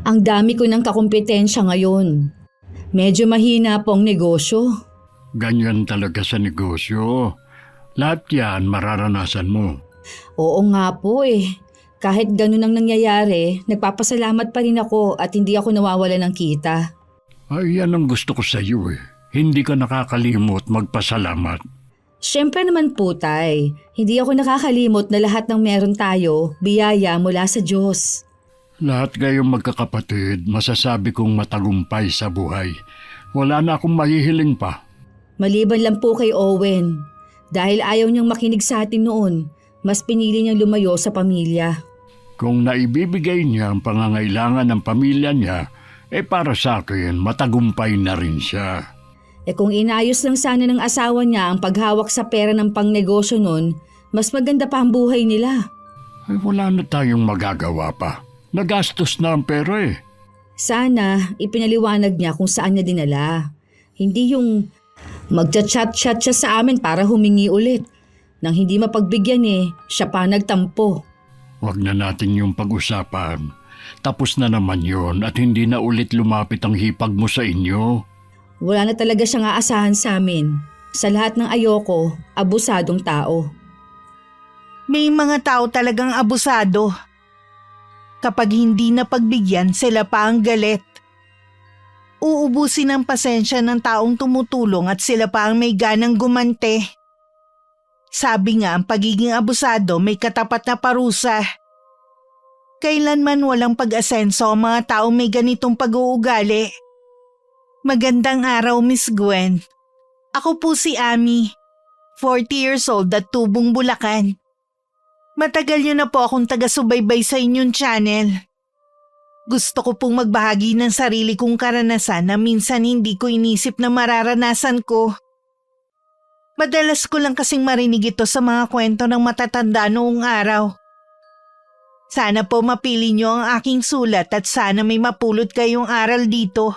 Ang dami ko ng kakumpetensya ngayon. Medyo mahina po ang negosyo. Ganyan talaga sa negosyo. Lahat yan mararanasan mo. Oo nga po eh. Kahit ganun ang nangyayari, nagpapasalamat pa rin ako at hindi ako nawawala ng kita. Ay, yan ang gusto ko sa iyo eh. Hindi ka nakakalimot magpasalamat. Siyempre naman po, Tay. Hindi ako nakakalimot na lahat ng meron tayo, biyaya mula sa Diyos. Lahat kayong magkakapatid, masasabi kong matagumpay sa buhay. Wala na akong mahihiling pa. Maliban lang po kay Owen. Dahil ayaw niyang makinig sa atin noon, mas pinili niyang lumayo sa pamilya. Kung naibibigay niya ang pangangailangan ng pamilya niya, para sa akin matagumpay na rin siya. Kung inayos lang sana ng asawa niya ang paghawak sa pera ng pangnegosyo noon, mas maganda pa ang buhay nila. Wala na tayong magagawa pa. Nagastos na ang pera eh. Sana ipinaliwanag niya kung saan niya dinala. Hindi yung magchat-chat-chat siya sa amin para humingi ulit. Nang hindi mapagbigyan siya pa nagtampo. Huwag na natin yung pag-usapan. Tapos na naman yon at hindi na ulit lumapit ang hipag mo sa inyo. Wala na talaga siyang aasahan sa amin. Sa lahat ng ayoko, abusadong tao. May mga tao talagang abusado. Kapag hindi na pagbigyan, sila pa ang galit. Uubusin ang pasensya ng taong tumutulong at sila pa ang may ganang gumante. Sabi nga, ang pagiging abusado may katapat na parusa. Kailanman walang pag-asenso ang mga taong may ganitong pag-uugali. Magandang araw, Miss Gwen. Ako po si Ami, 40 years old at tubong Bulacan. Matagal niyo na po akong taga-subaybay sa inyong channel. Gusto ko pong magbahagi ng sarili kong karanasan na minsan hindi ko inisip na mararanasan ko. Madalas ko lang kasing marinig ito sa mga kwento ng matatanda noong araw. Sana po mapili niyo ang aking sulat at sana may mapulot kayong aral dito.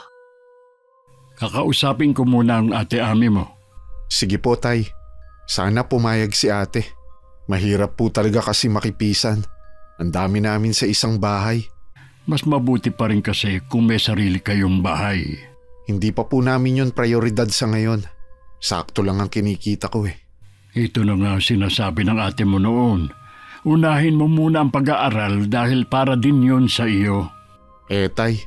Kakausapin ko muna ang ate Ami mo. Sige po, Tay. Sana pumayag si ate. Mahirap po talaga kasi makipisan. Ang dami namin sa isang bahay. Mas mabuti pa rin kasi kung may sarili kayong bahay. Hindi pa po namin yun prioridad sa ngayon. Sakto lang ang kinikita ko eh. Ito na nga sinasabi ng ate mo noon. Unahin mo muna ang pag-aaral dahil para din yun sa iyo. Tay,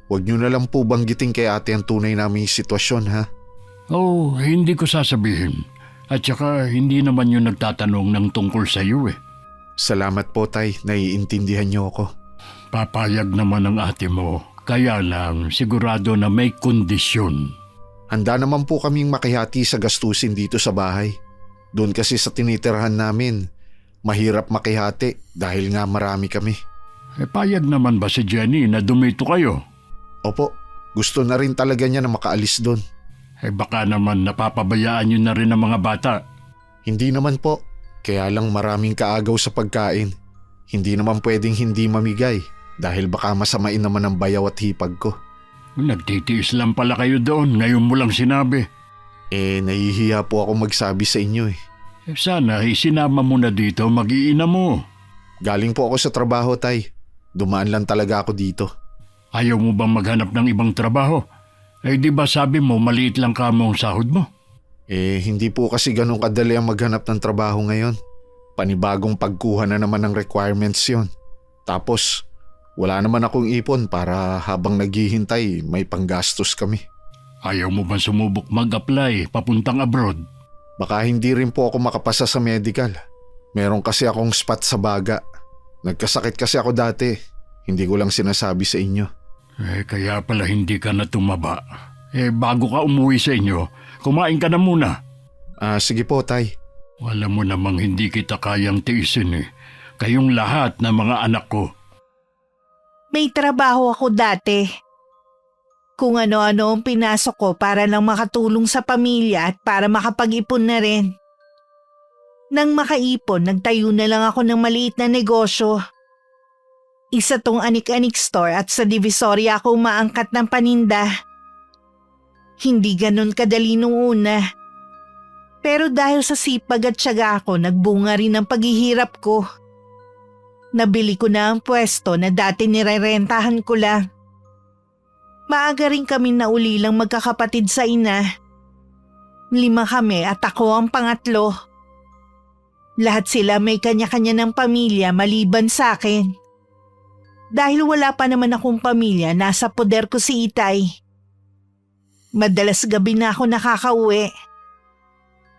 huwag niyo na lang po banggitin kay ate ang tunay naming sitwasyon ha. Oh, hindi ko sasabihin. At saka hindi naman yun nagtatanong ng tungkol sa iyo eh. Salamat po, Tay. Naiintindihan niyo ako. Papayag naman ang ate mo. Kaya lang sigurado na may kondisyon. Handa naman po kaming makihati sa gastusin dito sa bahay. Doon kasi sa tinitirhan namin, mahirap makihati dahil nga marami kami. Payag naman ba si Jenny na dumito kayo? Opo, gusto na rin talaga niya na makaalis doon. Baka naman napapabayaan niyo na rin ang mga bata. Hindi naman po, kaya lang maraming kaagaw sa pagkain. Hindi naman pwedeng hindi mamigay dahil baka masamain naman ang bayaw at hipag ko. Nagtitiis lang pala kayo doon, ngayon mo lang sinabi. Nahihiya po ako magsabi sa inyo eh. Sana isinama mo na dito, mag-iina mo. Galing po ako sa trabaho, Tay. Dumaan lang talaga ako dito. Ayaw mo bang maghanap ng ibang trabaho? Di ba sabi mo maliit lang ka mo ang sahod mo? Hindi po kasi ganun kadali ang maghanap ng trabaho ngayon. Panibagong pagkuha na naman ng requirements yon. Tapos, wala naman akong ipon para habang naghihintay may panggastos kami. Ayaw mo bang sumubok mag-apply papuntang abroad? Baka hindi rin po ako makapasa sa medical. Meron kasi akong spot sa baga. Nagkasakit kasi ako dati. Hindi ko lang sinasabi sa inyo. Kaya pala hindi ka na tumaba. Bago ka umuwi sa inyo, kumain ka na muna. Sige po, Tay. Wala mo namang hindi kita kayang tiisin eh. Kayong lahat na mga anak ko. May trabaho ako dati. Kung ano-ano ang pinasok ko para lang makatulong sa pamilya at para makapag-ipon na rin. Nang makaipon, nagtayo na lang ako ng maliit na negosyo. Isa tong anik-anik store at sa Divisoria ako umaangkat ng paninda. Hindi ganun kadali nung una. Pero dahil sa sipag at tiyaga ko, nagbunga rin ang paghihirap ko. Nabili ko na ang pwesto na dati nirerentahan ko lang. Maaga rin kami naulilang magkakapatid sa ina. 5 kami at ako ang pangatlo. Lahat sila may kanya-kanya ng pamilya maliban sa akin. Dahil wala pa naman akong pamilya, nasa poder ko si Itay. Madalas gabi na ako nakakauwi.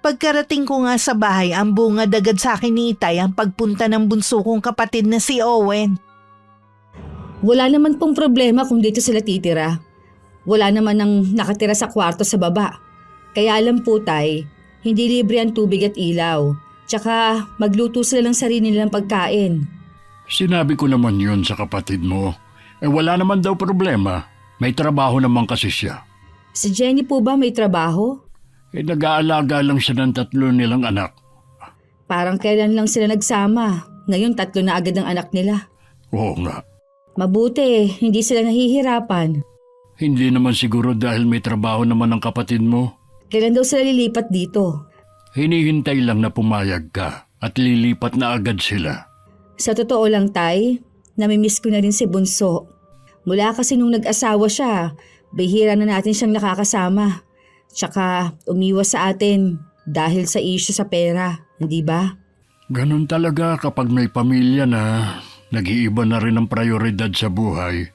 Pagkarating ko nga sa bahay, ang bungad agad sa akin ni Itay ang pagpunta ng bunso kong kapatid na si Owen. Wala naman pong problema kung dito sila titira. Wala naman nang nakatira sa kwarto sa baba. Kaya alam po tay, hindi libre ang tubig at ilaw. Tsaka magluto sila ng sarili nilang pagkain. Sinabi ko naman yun sa kapatid mo. Wala naman daw problema. May trabaho naman kasi siya. Si Jenny po ba may trabaho? Nag-aalaga lang siya ng 3 nilang anak. Parang kailan lang sila nagsama. Ngayon 3 na agad ang anak nila. Oo nga. Mabuti, hindi sila nahihirapan. Hindi naman siguro dahil may trabaho naman ang kapatid mo. Kailan daw sila lilipat dito? Hinihintay lang na pumayag ka at lilipat na agad sila. Sa totoo lang tay, namimiss ko na rin si Bunso. Mula kasi nung nag-asawa siya, bihira na natin siyang nakakasama. Tsaka umiwas sa atin dahil sa issue sa pera, hindi ba? Ganun talaga kapag may pamilya na nag-iiba na rin ang prioridad sa buhay.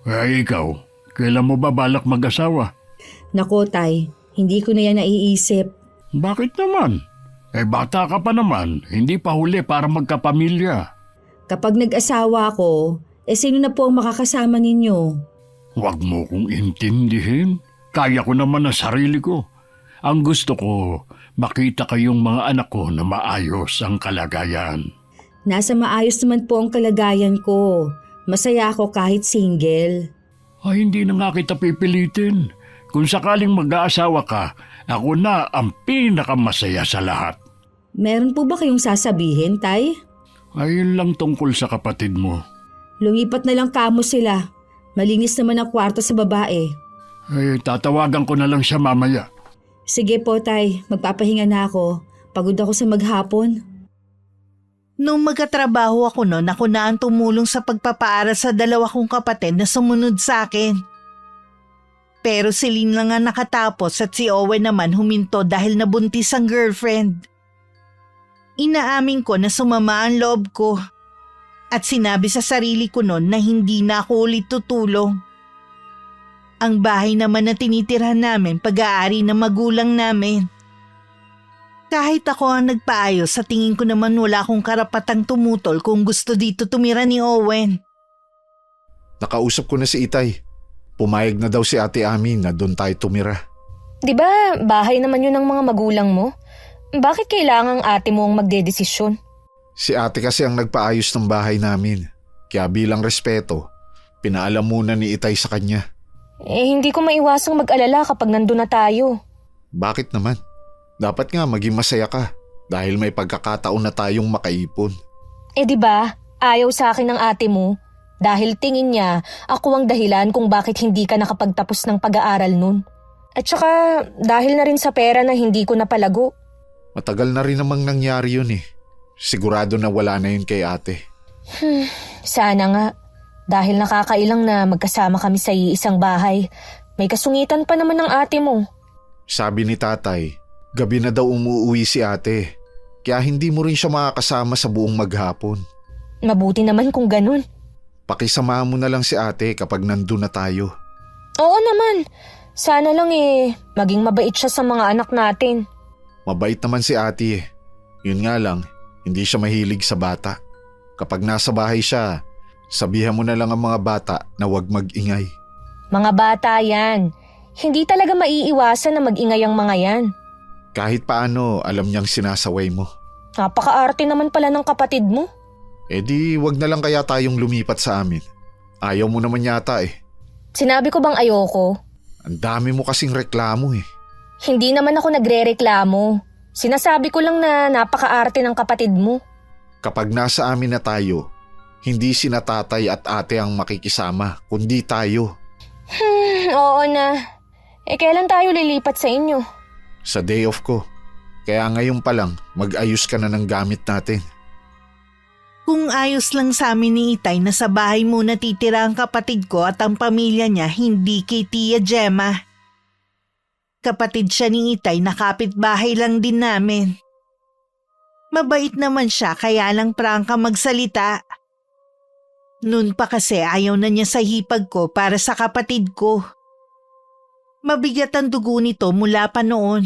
Ikaw, kailan mo ba balak mag-asawa? Nako tay, hindi ko na yan naiisip. Bakit naman? Bata ka pa naman, hindi pa huli para magkapamilya. Kapag nag-asawa ako, sino na po ang makakasama ninyo? Huwag mo kong intindihin. Kaya ko naman ang sarili ko. Ang gusto ko, makita kayong mga anak ko na maayos ang kalagayan. Nasa maayos naman po ang kalagayan ko. Masaya ako kahit single. Hindi na nga kita pipilitin. Kung sakaling mag-aasawa ka, ako na ang pinakamasaya sa lahat. Meron po ba kayong sasabihin, tay? Ayun lang tungkol sa kapatid mo. Lumipat na lang kamo sila. Malinis naman ang kwarto sa babae. Tatawagan ko na lang siya mamaya. Sige po, tay. Magpapahinga na ako. Pagod ako sa maghapon. Nung magkatrabaho ako noon, ako na ang tumulong sa pagpapaaral sa 2 kong kapatid na sumunod sa akin. Pero si Lynn lang ang nakatapos at si Owen naman huminto dahil nabuntis ang girlfriend. Inaamin ko na sumama ang loob ko at sinabi sa sarili ko noon na hindi na ako ulit tutulong. Ang bahay naman na tinitirhan namin pag-aari ng magulang namin. Kahit ako ang nagpaayos, sa tingin ko naman wala akong karapatang tumutol kung gusto dito tumira ni Owen. Nakausap ko na si Itay. Pumayag na daw si Ate Ami na doon tayo tumira. Di ba bahay naman yun ng mga magulang mo? Bakit kailangang ate mo ang magdedesisyon? Si ate kasi ang nagpaayos ng bahay namin. Kaya bilang respeto, pinaalam muna ni Itay sa kanya. Hindi ko maiwasang mag-alala kapag nandun na tayo. Bakit naman? Dapat nga maging masaya ka dahil may pagkakataon na tayong makaipon. Di ba, ayaw sa akin ng ate mo dahil tingin niya ako ang dahilan kung bakit hindi ka nakapagtapos ng pag-aaral nun. At saka dahil na rin sa pera na hindi ko napalago. Matagal na rin namang nangyari yun eh. Sigurado na wala na yun kay ate. Sana nga. Dahil nakakailang na magkasama kami sa iisang bahay. May kasungitan pa naman ng ate mo. Sabi ni tatay, gabi na daw umuwi si ate. Kaya hindi mo rin siya makakasama sa buong maghapon. Mabuti naman kung ganun. Pakisamahan mo na lang si ate kapag nandun na tayo. Oo naman. Sana lang maging mabait siya sa mga anak natin. Mabait naman si ate eh. Yun nga lang, hindi siya mahilig sa bata. Kapag nasa bahay siya, sabihan mo na lang ang mga bata na huwag mag-ingay. Mga bata yan. Hindi talaga maiiwasan na mag-ingay ang mga yan. Kahit paano, alam niyang sinasaway mo. Napaka-arte naman pala ng kapatid mo. Di wag na lang kaya tayong lumipat sa amin. Ayaw mo naman yata eh. Sinabi ko bang ayoko? Ang dami mo kasing reklamo eh. Hindi naman ako nagre-reklamo. Sinasabi ko lang na napaka-arte ng kapatid mo. Kapag nasa amin na tayo, hindi sina tatay at ate ang makikisama, kundi tayo. Oo na. Kailan tayo lilipat sa inyo? Sa day off ko. Kaya ngayon pa lang, mag-ayos ka na ng gamit natin. Kung ayos lang sa amin ni Itay na sa bahay muna titira ang kapatid ko at ang pamilya niya, hindi kay Tia Gemma. Kapatid siya ni Itay na kapitbahay lang din namin. Mabait naman siya kaya lang prangka magsalita. Noon pa kasi ayaw na niya sa hipag ko para sa kapatid ko. Mabigat ang dugo nito mula pa noon.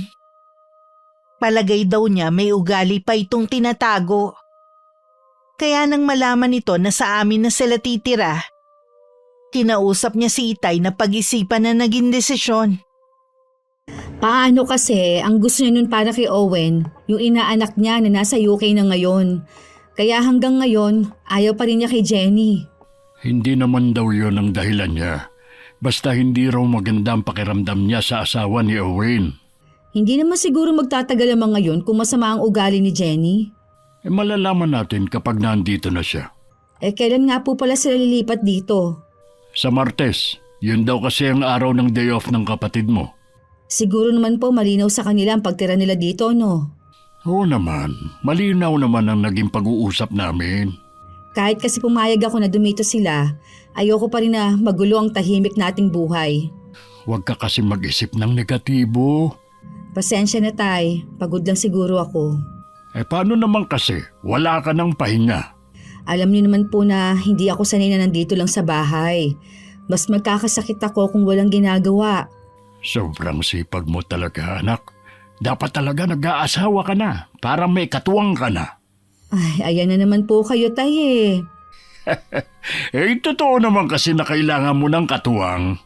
Palagay daw niya may ugali pa itong tinatago. Kaya nang malaman nito na sa amin na sila titira, kinausap niya si Itay na pag-isipan na naging desisyon. Paano kasi ang gusto niya nun para kay Owen, yung inaanak niya na nasa UK na ngayon. Kaya hanggang ngayon, ayaw pa rin niya kay Jenny. Hindi naman daw yon ang dahilan niya. Basta hindi raw maganda ang pakiramdam niya sa asawa ni Owen. Hindi naman siguro magtatagal ang mga yun kung masama ang ugali ni Jenny. Malalaman natin kapag nandito na siya. Kailan nga po pala sila lilipat dito? Sa Martes, yun daw kasi ang araw ng day off ng kapatid mo. Siguro naman po malinaw sa kanila ang pagtira nila dito, no? Oo naman, malinaw naman ang naging pag-uusap namin. Kahit kasi pumayag ako na dumito sila, ayoko pa rin na magulo ang tahimik nating buhay. Huwag ka kasi mag-isip ng negatibo. Pasensya na tay, pagod lang siguro ako. Paano naman kasi? Wala ka ng pahinga. Alam niyo naman po na hindi ako sanay na nandito lang sa bahay. Mas magkakasakit ako kung walang ginagawa. Sobrang sipag mo talaga, anak. Dapat talaga nag-aasawa ka na para may katuwang ka na. Ay, ayan na naman po kayo tay Totoo naman kasi na kailangan mo ng katuwang.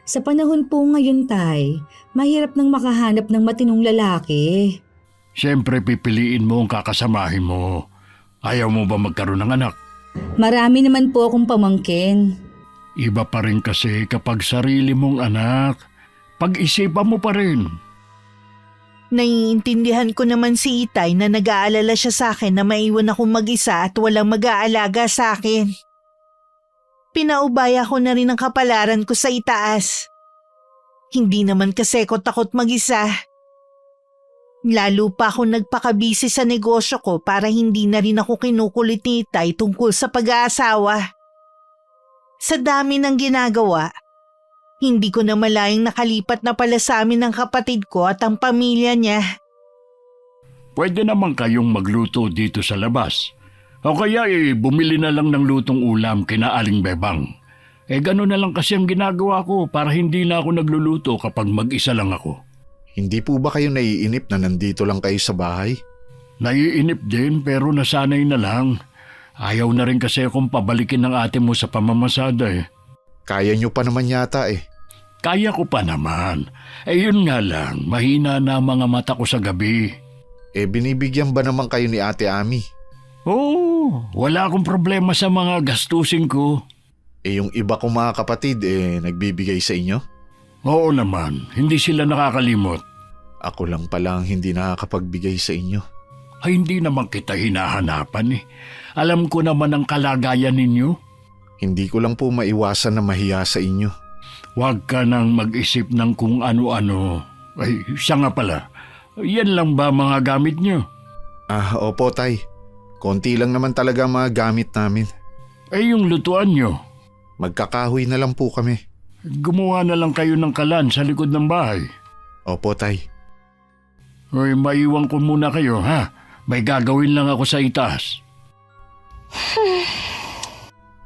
Sa panahon po ngayon tay, mahirap nang makahanap ng matinong lalaki. Siyempre pipiliin mo ang kakasamahin mo. Ayaw mo ba magkaroon ng anak? Marami naman po akong pamangkin. Iba pa rin kasi kapag sarili mong anak. Pag-isipan mo pa rin. Naiintindihan ko naman si Itay na nag-aalala siya sa akin na maiwan akong mag-isa at walang mag-aalaga sa akin. Pinaubaya ko na rin ang kapalaran ko sa itaas. Hindi naman kasi ko takot mag-isa. Lalo pa ako nagpakabisi sa negosyo ko para hindi na rin ako kinukulit ni Itay tungkol sa pag-aasawa. Sa dami ng ginagawa, hindi ko na malayang nakalipat na pala sa amin ng kapatid ko at ang pamilya niya. Pwede naman kayong magluto dito sa labas. O kaya bumili na lang ng lutong ulam kina Aling Bebang. Gano'n na lang kasi ang ginagawa ko para hindi na ako nagluluto kapag mag-isa lang ako. Hindi po ba kayo naiinip na nandito lang kayo sa bahay? Naiinip din pero nasanay na lang. Ayaw na rin kasi akong pabalikin ng ate mo sa pamamasada Kaya nyo pa naman yata Kaya ko pa naman. Yun nga lang, mahina na ang mga mata ko sa gabi. Binibigyan ba naman kayo ni Ate Ami? Oo, wala akong problema sa mga gastusin ko. Yung iba kong mga kapatid nagbibigay sa inyo? Oo naman, hindi sila nakakalimot. Ako lang pala ang hindi nakakapagbigay sa inyo. Ay hindi naman kita hinahanapan Alam ko naman ang kalagayan ninyo. Hindi ko lang po maiwasan na mahiya sa inyo. Huwag ka nang mag-isip ng kung ano-ano. Ay, siya nga pala. Yan lang ba mga gamit nyo? Opo tay. Konti lang naman talaga ang mga gamit namin. Yung lutuan nyo? Magkakahoy na lang po kami. Gumawa na lang kayo ng kalan sa likod ng bahay. Opo tay. Hoy, maiwan ko muna kayo ha. May gagawin lang ako sa itaas.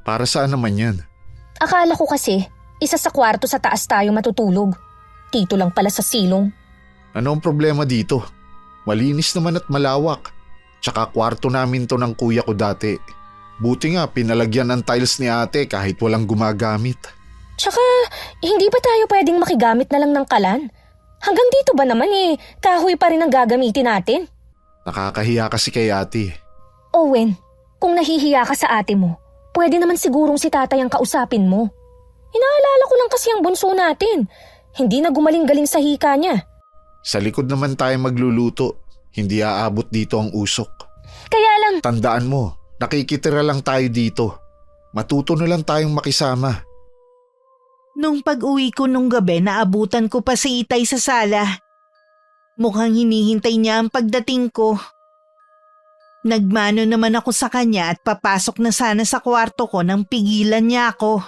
Para saan naman yan? Akala ko kasi, isa sa kwarto sa taas tayo matutulog. Dito lang pala sa silong. Ano ang problema dito? Malinis naman at malawak. Tsaka kwarto namin to ng kuya ko dati. Buti nga pinalagyan ng tiles ni ate kahit walang gumagamit. Tsaka, hindi ba tayo pwedeng makigamit na lang ng kalan? Hanggang dito ba naman kahoy pa rin ang gagamitin natin? Nakakahiya kasi kay ate. Owen, kung nahihiya ka sa ate mo, pwede naman sigurong si tatay ang kausapin mo. Inaalala ko lang kasi ang bunso natin. Hindi na gumaling-galing sa hika niya. Sa likod naman tayo magluluto. Hindi aabot dito ang usok. Kaya lang... Tandaan mo, nakikitira lang tayo dito. Matuto na lang tayong makisama. Nung pag-uwi ko nung gabi, naabutan ko pa si Itay sa sala. Mukhang hinihintay niya ang pagdating ko. Nagmano naman ako sa kanya at papasok na sana sa kwarto ko nang pigilan niya ako.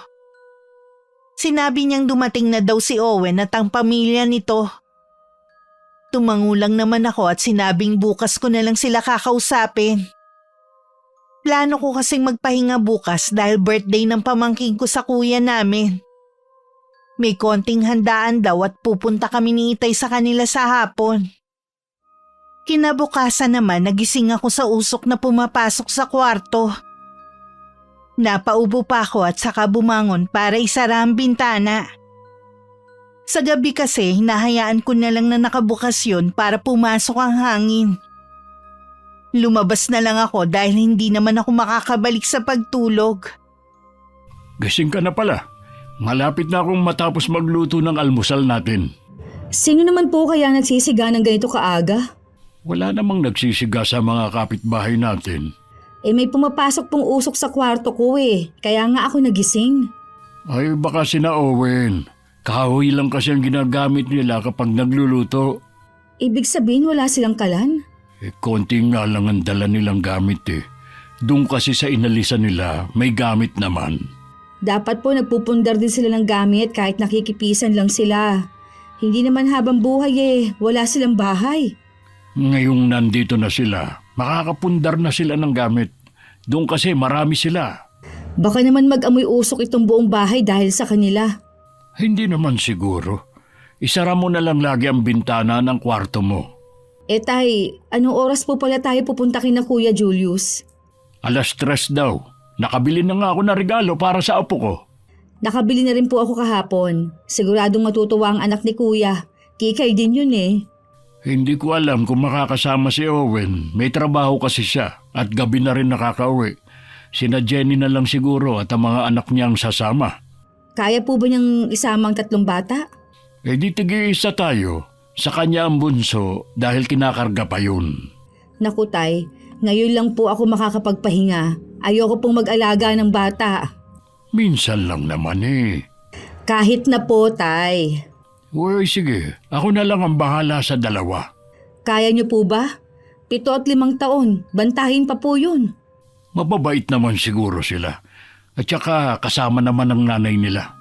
Sinabi niyang dumating na daw si Owen at ang pamilya nito. Tumangulang naman ako at sinabing bukas ko na lang sila kakausapin. Plano ko kasing magpahinga bukas dahil birthday ng pamangkin ko sa kuya namin. May konting handaan daw at pupunta kami ni Itay sa kanila sa hapon. Kinabukasan naman nagising ako sa usok na pumapasok sa kwarto. Napaubo pa ako at saka bumangon para isara ang bintana. Sa gabi kasi hinahayaan ko na lang na nakabukas yun para pumasok ang hangin. Lumabas na lang ako dahil hindi naman ako makakabalik sa pagtulog. Gising ka na pala. Malapit na akong matapos magluto ng almusal natin. Sino naman po kaya nagsisiga ng ganito kaaga? Wala namang nagsisiga sa mga kapitbahay natin. May pumapasok pong usok sa kwarto ko kaya nga ako nagising. Ay baka sina Owen. Kahoy lang kasi ang ginagamit nila kapag nagluluto. Ibig sabihin wala silang kalan? Konti nga lang ang dala nilang gamit Doon kasi sa inalisan nila, may gamit naman. Dapat po nagpupundar din sila ng gamit kahit nakikipisan lang sila. Hindi naman habang buhay wala silang bahay. Ngayong nandito na sila, makakapundar na sila ng gamit. Doon kasi marami sila. Baka naman mag-amoy usok itong buong bahay dahil sa kanila. Hindi naman siguro. Isara mo na lang lagi ang bintana ng kwarto mo. Tay, anong oras po pala tayo pupunta kina Kuya Julius? 3:00 daw. Nakabili na nga ako ng regalo para sa apo ko. Nakabili na rin po ako kahapon. Siguradong matutuwa ang anak ni Kuya. Kikay din yun Hindi ko alam kung makakasama si Owen. May trabaho kasi siya at gabi na rin nakakauwi. Sina Jenny na lang siguro at ang mga anak niyang sasama. Kaya po ba niyang isama ang 3 bata? Di tig-iisa tayo. Sa kanya ang bunso dahil kinakarga pa yun. Naku tay, ngayon lang po ako makakapagpahinga. Ayoko pong mag-alaga ng bata. Minsan lang naman Kahit na po tay. Uy, sige. Ako na lang ang bahala sa 2. Kaya niyo po ba? 7 at 5 taon, bantahin pa po yun. Mababait naman siguro sila. At saka kasama naman ang nanay nila.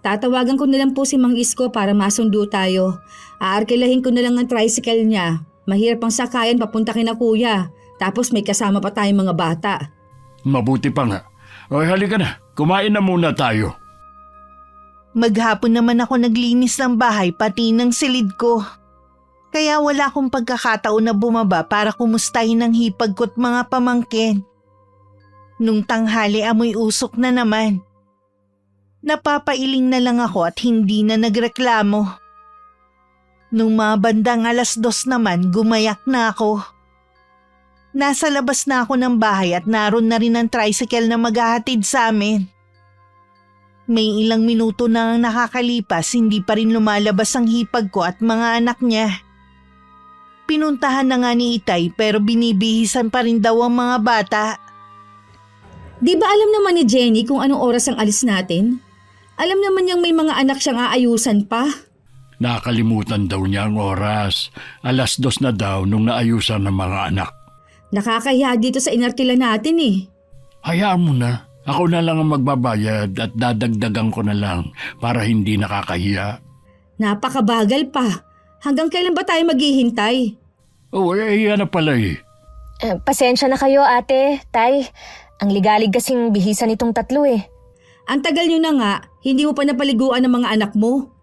Tatawagan ko na lang po si Mang Isko para masundo tayo. Aarkilahin ko na lang ang tricycle niya. Mahirap ang sakayan papunta kina Kuya. Tapos may kasama pa tayong mga bata. Mabuti pa nga. Oy, halika na. Kumain na muna tayo. Maghapon naman ako naglinis ng bahay pati ng silid ko. Kaya wala akong pagkakataon na bumaba para kumustahin ang hipag ko't mga pamangkin. Nung tanghali amoy usok na naman. Napapailing na lang ako at hindi na nagreklamo. Nung mga bandang 2:00 naman gumayak na ako. Nasa labas na ako ng bahay at naroon na rin ang tricycle na maghahatid sa amin. May ilang minuto na ang nakakalipas, hindi pa rin lumalabas ang hipag ko at mga anak niya. Pinuntahan na nga ni Itay pero binibihisan pa rin daw ang mga bata. Di ba alam naman ni Jenny kung anong oras ang alis natin? Alam naman niyang may mga anak siyang aayusan pa. Nakalimutan daw niya ang oras. 2:00 na daw nung naayusan ng mga anak. Nakakahiya dito sa inarkila natin Hayaan mo na. Ako na lang ang magbabayad at dadagdagan ko na lang para hindi nakakahiya. Napakabagal pa. Hanggang kailan ba tayo maghihintay? Yan na pala Pasensya na kayo ate, tay. Ang ligalig kasing bihisan itong 3 Ang tagal nyo na nga, hindi mo pa napaliguan ng mga anak mo.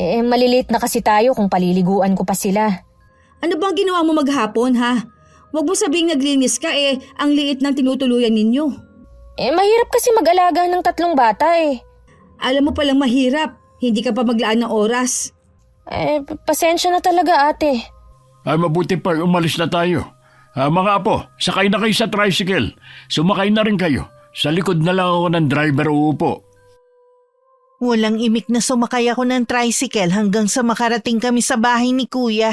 Maliliit na kasi tayo kung paliliguan ko pa sila. Ano bang ginawa mo maghapon Huwag mo sabing naglinis ka ang liit ng tinutuluyan ninyo. Mahirap kasi mag-alaga ng 3 bata Alam mo palang mahirap, hindi ka pa maglaan ng oras. Pasensya na talaga ate. Ay mabuti pa, umalis na tayo. Mga apo, sakay na kayo sa tricycle. Sumakay na rin kayo. Sa likod na lang ako ng driver uupo. Walang imik na sumakay ako ng tricycle hanggang sa makarating kami sa bahay ni Kuya.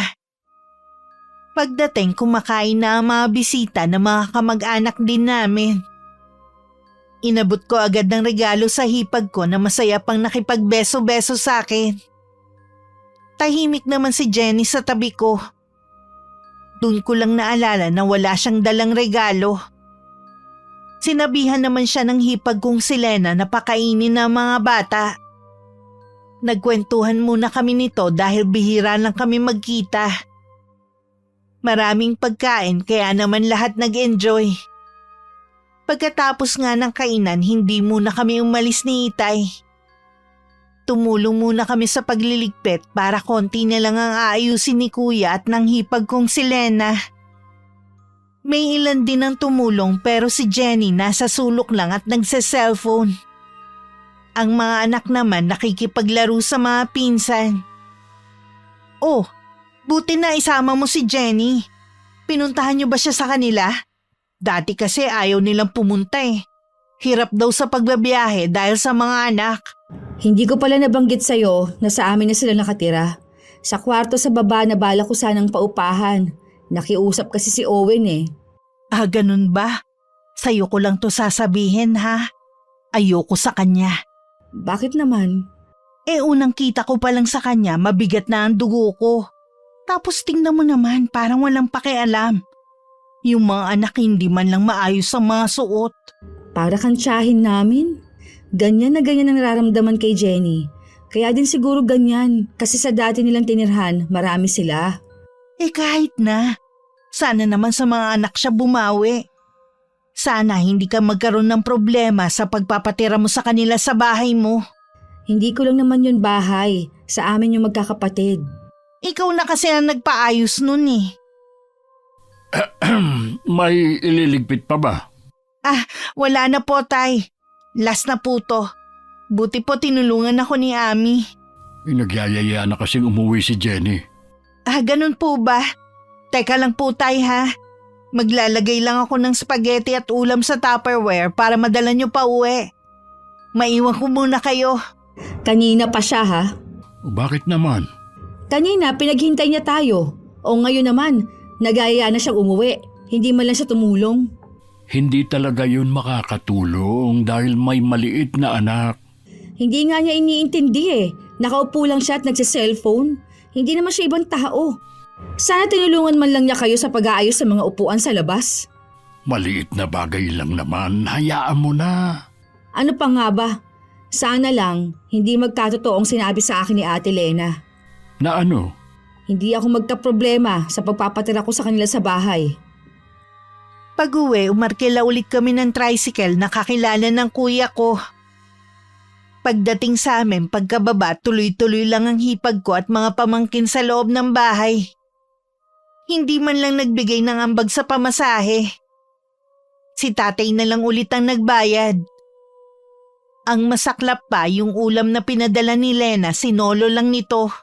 Pagdating, kumakain na ang mga bisita na mga kamag-anak din namin. Inabot ko agad ng regalo sa hipag ko na masaya pang nakipagbeso-beso sa akin. Tahimik naman si Jenny sa tabi ko. Doon ko lang naalala na wala siyang dalang regalo. Sinabihan naman siya ng hipag kong si Lena na pakainin ng mga bata. Nagkwentuhan muna kami nito dahil bihira lang kami magkita. Maraming pagkain kaya naman lahat nag-enjoy. Pagkatapos nga ng kainan, hindi muna kami umalis ni Itay. Tumulong muna kami sa pagliligpit para konti na lang ang aayusin ni Kuya at ng hipag kong si Lena. May ilan din ang tumulong pero si Jenny nasa sulok lang at nagsa-cellphone. Ang mga anak naman nakikipaglaro sa mga pinsan. Oh, buti na isama mo si Jenny. Pinuntahan niyo ba siya sa kanila? Dati kasi ayaw nilang pumunta eh. Hirap daw sa pagbabiyahe dahil sa mga anak. Hindi ko pala nabanggit sa'yo na sa amin na sila nakatira. Sa kwarto sa baba na bala ko sanang paupahan. Nakiusap kasi si Owen eh. Ah, ganun ba? Sa'yo ko lang to sasabihin ha. Ayoko sa kanya. Bakit naman? Unang kita ko pa lang sa kanya, mabigat na ang dugo ko. Tapos tingnan mo naman, parang walang pakialam. Yung mga anak hindi man lang maayos ang mga suot. Para kang tiyahin namin. Ganyan na ganyan ang nararamdaman kay Jenny. Kaya din siguro ganyan kasi sa dati nilang tinirhan, marami sila. Kahit na. Sana naman sa mga anak siya bumawi. Sana hindi ka magkaroon ng problema sa pagpapatira mo sa kanila sa bahay mo. Hindi ko lang naman yun bahay. Sa amin yung magkakapatid. Ikaw na kasi ang nagpaayos nun eh. May ililigpit pa ba? Wala na po, Tay. Last na po to. Buti po tinulungan ako ni Ami. Nagyayaya na kasing umuwi si Jenny. Ganun po ba? Teka lang po, Tay ha. Maglalagay lang ako ng spaghetti at ulam sa Tupperware para madala nyo pa uwi. Maiwan ko muna kayo. Kanina pa siya ha? Bakit naman? Kanina pinaghintay niya tayo. O ngayon naman, nagaya na siyang umuwi. Hindi man lang siya tumulong. Hindi talaga yun makakatulong dahil may maliit na anak. Hindi nga niya iniintindi eh. Nakaupo lang siya at nagsa-cellphone. Hindi naman siya ibang tao. Sana tinulungan man lang niya kayo sa pag-aayos sa mga upuan sa labas. Maliit na bagay lang naman, hayaan mo na. Ano pa nga ba? Sana lang, hindi magkatotoong sinabi sa akin ni Ate Lena. Na ano? Hindi ako magka-problema sa pagpapatira ko sa kanila sa bahay. Pag-uwi, umarkila ulit kami ng tricycle na kakilala ng kuya ko. Pagdating sa amin, pagkababa, tuloy-tuloy lang ang hipag ko at mga pamangkin sa loob ng bahay. Hindi man lang nagbigay ng ambag sa pamasahe. Si tatay na lang ulit ang nagbayad. Ang masaklap pa, yung ulam na pinadala ni Lena, sinolo lang nito.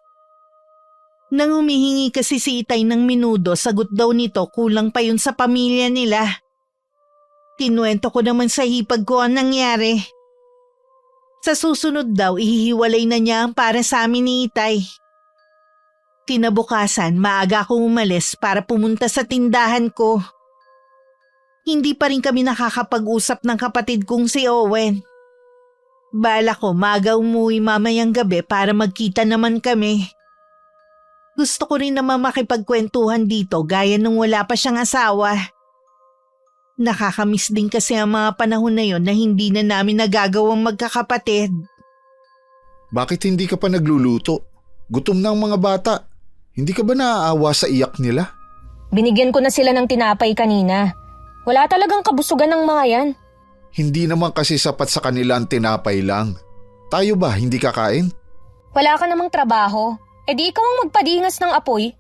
Nang humihingi kasi si Itay ng minudo, sagot daw nito kulang pa yun sa pamilya nila. Kinuwento ko naman sa hipag ko ang nangyari. Sa susunod daw, ihihiwalay na niya ang para sa amin ni Itay. Kinabukasan, maaga akong umalis para pumunta sa tindahan ko. Hindi pa rin kami nakakapag-usap ng kapatid kong si Owen. Bala ko maaga umuwi mamayang gabi para magkita naman kami. Gusto ko rin naman makipagkwentuhan dito gaya nung wala pa siyang asawa. Nakakamiss din kasi ang mga panahon na yon na hindi na namin nagagawang magkakapatid. Bakit hindi ka pa nagluluto? Gutom na ang mga bata. Hindi ka ba naaawa sa iyak nila? Binigyan ko na sila ng tinapay kanina. Wala talagang kabusugan ng mga yan. Hindi naman kasi sapat sa kanila ang tinapay lang. Tayo ba hindi kakain? Wala ka namang trabaho. Di ikaw ang magpadingas ng apoy.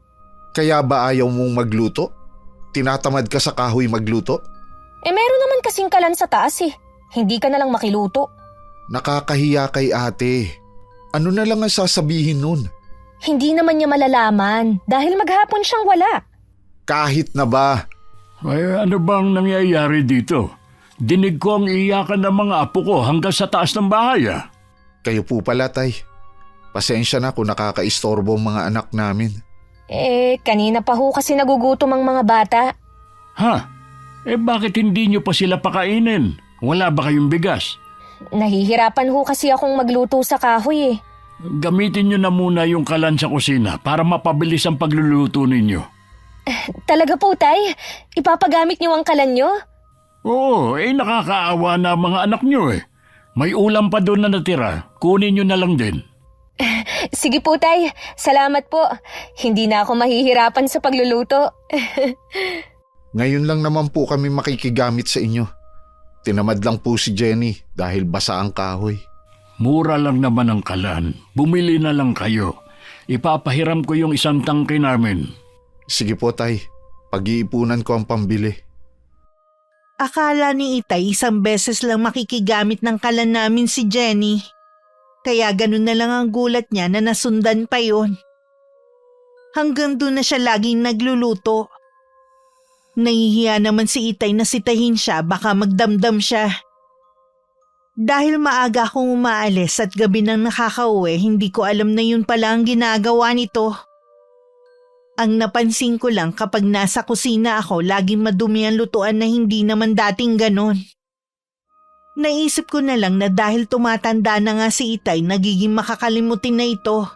Kaya ba ayaw mong magluto? Tinatamad ka sa kahoy magluto? Meron naman kasing kalan sa taas eh. Hindi ka na lang makiluto. Nakakahiya kay ate. Ano na lang ang sasabihin nun? Hindi naman niya malalaman dahil maghapon siyang wala. Kahit na ba? Ay, ano bang nangyayari dito? Dinig ko ang iyakan ng mga apo ko hanggang sa taas ng bahay ah. Kayo po pala, Tay. Pasensya na kung nakakaistorbo ang mga anak namin. Kanina pa ho kasi nagugutom ang mga bata. Ha? Bakit hindi nyo pa sila pakainin? Wala ba kayong bigas? Nahihirapan ho kasi akong magluto sa kahoy eh. Gamitin nyo na muna yung kalan sa kusina para mapabilis ang pagluluto ninyo. Talaga po, Tay? Ipapagamit niyo ang kalan niyo? Oo, nakakaawa na mga anak niyo eh. May ulam pa doon na natira. Kunin niyo na lang din. Sige po, Tay. Salamat po. Hindi na ako mahihirapan sa pagluluto. Ngayon lang naman po kami makikigamit sa inyo. Tinamad lang po si Jenny dahil basa ang kahoy. Mura lang naman ang kalan. Bumili na lang kayo. Ipapahiram ko yung isang tangke namin. Sige po tay, pag-iipunan ko ang pambili. Akala ni Itay isang beses lang makikigamit ng kalan namin si Jenny. Kaya ganun na lang ang gulat niya na nasundan pa yon. Hanggang doon na siya laging nagluluto. Nahihiya naman si Itay na sitahin siya, baka magdamdam siya. Dahil maaga akong umaalis at gabi nang nakakauwi, hindi ko alam na yun pala ang ginagawa nito. Ang napansin ko lang kapag nasa kusina ako, laging madumi ang lutuan na hindi naman dating ganon. Naisip ko na lang na dahil tumatanda na nga si Itay, nagiging makakalimutin na ito.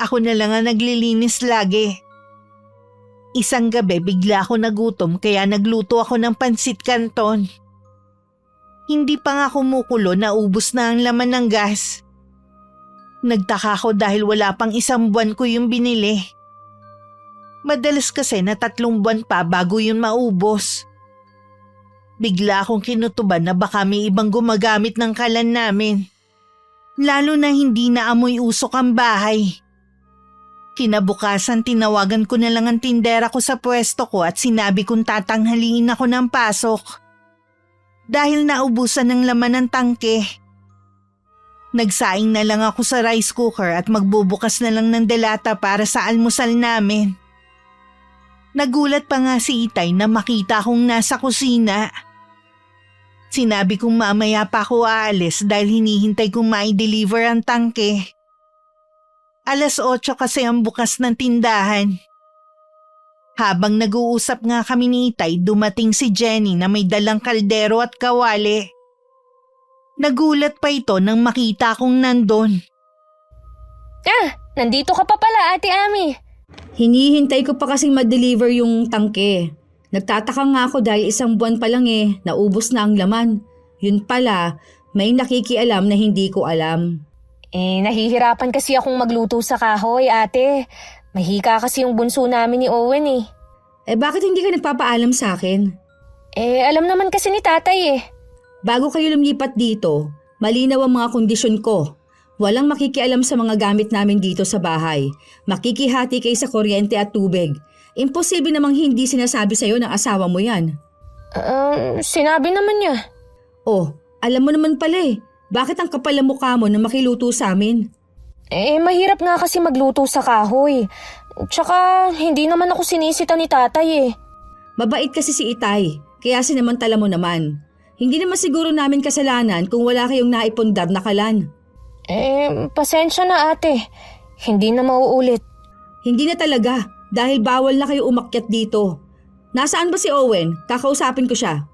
Ako na lang ang naglilinis lagi. Isang gabi bigla ako nagutom kaya nagluto ako ng pansit canton. Hindi pa nga kumukulo, naubos na ang laman ng gas. Nagtaka ko dahil wala pang 1 buwan ko yung binili. Madalas kasi na 3 buwan pa bago yun maubos. Bigla akong kinutuban na baka may ibang gumagamit ng kalan namin. Lalo na hindi na amoy usok ang bahay. Kinabukasan tinawagan ko na lang ang tindera ko sa pwesto ko at sinabi kong tatanghaliin ako ng pasok. Dahil naubusan ng laman ng tangke. Nagsaing na lang ako sa rice cooker at magbubukas na lang ng delata para sa almusal namin. Nagulat pa nga si Itay na makita akong nasa kusina. Sinabi kong mamaya pa ako aalis dahil hinihintay kong ma-deliver ang tangke. 8:00 kasi ang bukas ng tindahan. Habang nag-uusap nga kami ni Itay, dumating si Jenny na may dalang kaldero at kawali. Nagulat pa ito nang makita akong nandun. Nandito ka pa pala, Ate Ami. Hinihintay ko pa kasing ma-deliver yung tangke. Nagtataka nga ako dahil 1 buwan pa lang naubos na ang laman. Yun pala, may nakikialam na hindi ko alam. Nahihirapan kasi akong magluto sa kahoy, ate. Mahika kasi yung bunso namin ni Owen . Bakit hindi ka nagpapaalam sa akin? Alam naman kasi ni tatay . Bago kayo lumipat dito, malinaw ang mga kondisyon ko. Walang makikialam sa mga gamit namin dito sa bahay. Makikihati kayo sa kuryente at tubig. Imposible namang hindi sinasabi sa'yo ng asawa mo yan. Sinabi naman niya. Alam mo naman pala . Bakit ang kapal ng mukha mo na makiluto sa amin? Mahirap nga kasi magluto sa kahoy. Tsaka hindi naman ako sinisita ni tatay . Mabait kasi si Itay, kaya sinamantala mo naman. Hindi naman siguro namin kasalanan kung wala kayong naipundar na kalan. Pasensya na ate. Hindi na mauulit. Hindi na talaga, dahil bawal na kayo umakyat dito. Nasaan ba si Owen? Kakausapin ko siya.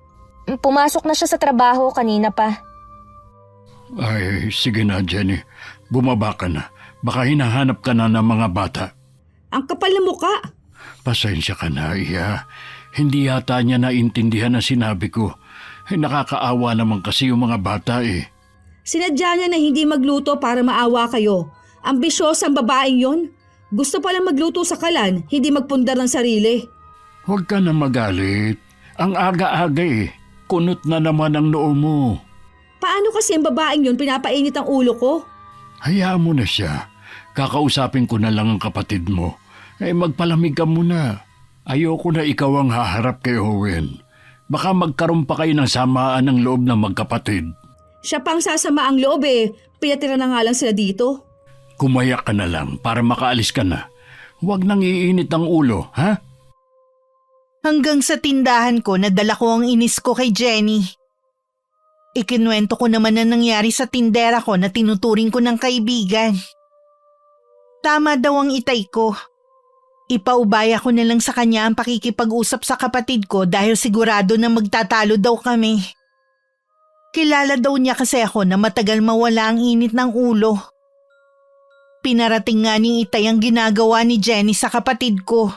Pumasok na siya sa trabaho kanina pa. Ay, sige na Jenny. Bumaba ka na. Baka hinahanap ka na ng mga bata. Ang kapal ng mukha. Pasensya ka na, Iya. Hindi yata niya naintindihan ang sinabi ko. Nakakaawa naman kasi yung mga bata . Sinadya niya na hindi magluto para maawa kayo. Ambisyosa ang babaeng yon. Gusto palang magluto sa kalan, hindi magpundar ng sarili. Huwag ka na magalit. Ang aga-aga . Kunot na naman ang noo mo. Paano kasi ang babaeng yon pinapainit ang ulo ko? Hayaan mo na siya. Kakausapin ko na lang ang kapatid mo. Magpalamig ka muna. Ayoko na ikaw ang haharap kay Owen. Baka magkaroon pa kayo ng samaan ng loob ng magkapatid. Siya pang sasama ang loob . Pinatira na nga lang sila dito. Kumayak ka na lang para makaalis ka na. Huwag nang iinit ang ulo, ha? Hanggang sa tindahan ko, nadala ko ang inis ko kay Jenny. Ikinuwento ko naman na nangyari sa tindera ko na tinuturing ko ng kaibigan. Tama daw ang Itay ko. Ipaubaya ko na lang sa kanya ang pakikipag-usap sa kapatid ko dahil sigurado na magtatalo daw kami. Kilala daw niya kasi ako na matagal mawala ang init ng ulo. Pinarating nga ni Itay ang ginagawa ni Jenny sa kapatid ko.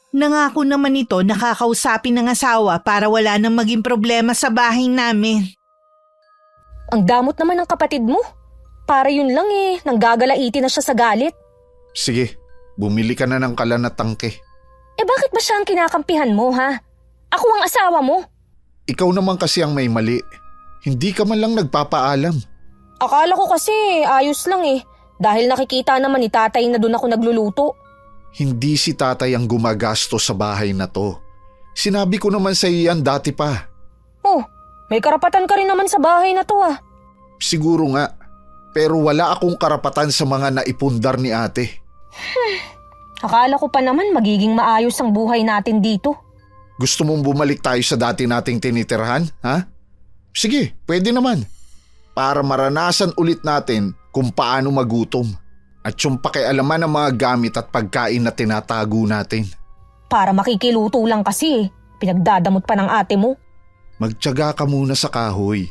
Nangako naman ito na kakausapin ng asawa para wala nang maging problema sa bahay namin. Ang damot naman ng kapatid mo. Para yun lang nanggagalaiti na siya sa galit. Sige, bumili ka na ng kalan at tangke. Bakit ba siya ang kinakampihan mo, ha? Ako ang asawa mo. Ikaw naman kasi ang may mali. Hindi ka man lang nagpapaalam. Akala ko kasi ayos lang dahil nakikita naman ni tatay na doon ako nagluluto. Hindi si tatay ang gumagastos sa bahay na to. Sinabi ko naman sa iyo yan dati pa. Oh, may karapatan ka rin naman sa bahay na to Siguro nga, pero wala akong karapatan sa mga naipundar ni ate. Akala ko pa naman magiging maayos ang buhay natin dito. Gusto mong bumalik tayo sa dati nating tinitirhan, ha? Sige, pwede naman. Para maranasan ulit natin kung paano magutom. At yung pakialaman ng mga gamit at pagkain na tinatago natin. Para makikiluto lang kasi pinagdadamot pa ng ate mo. Magtiyaga ka muna sa kahoy.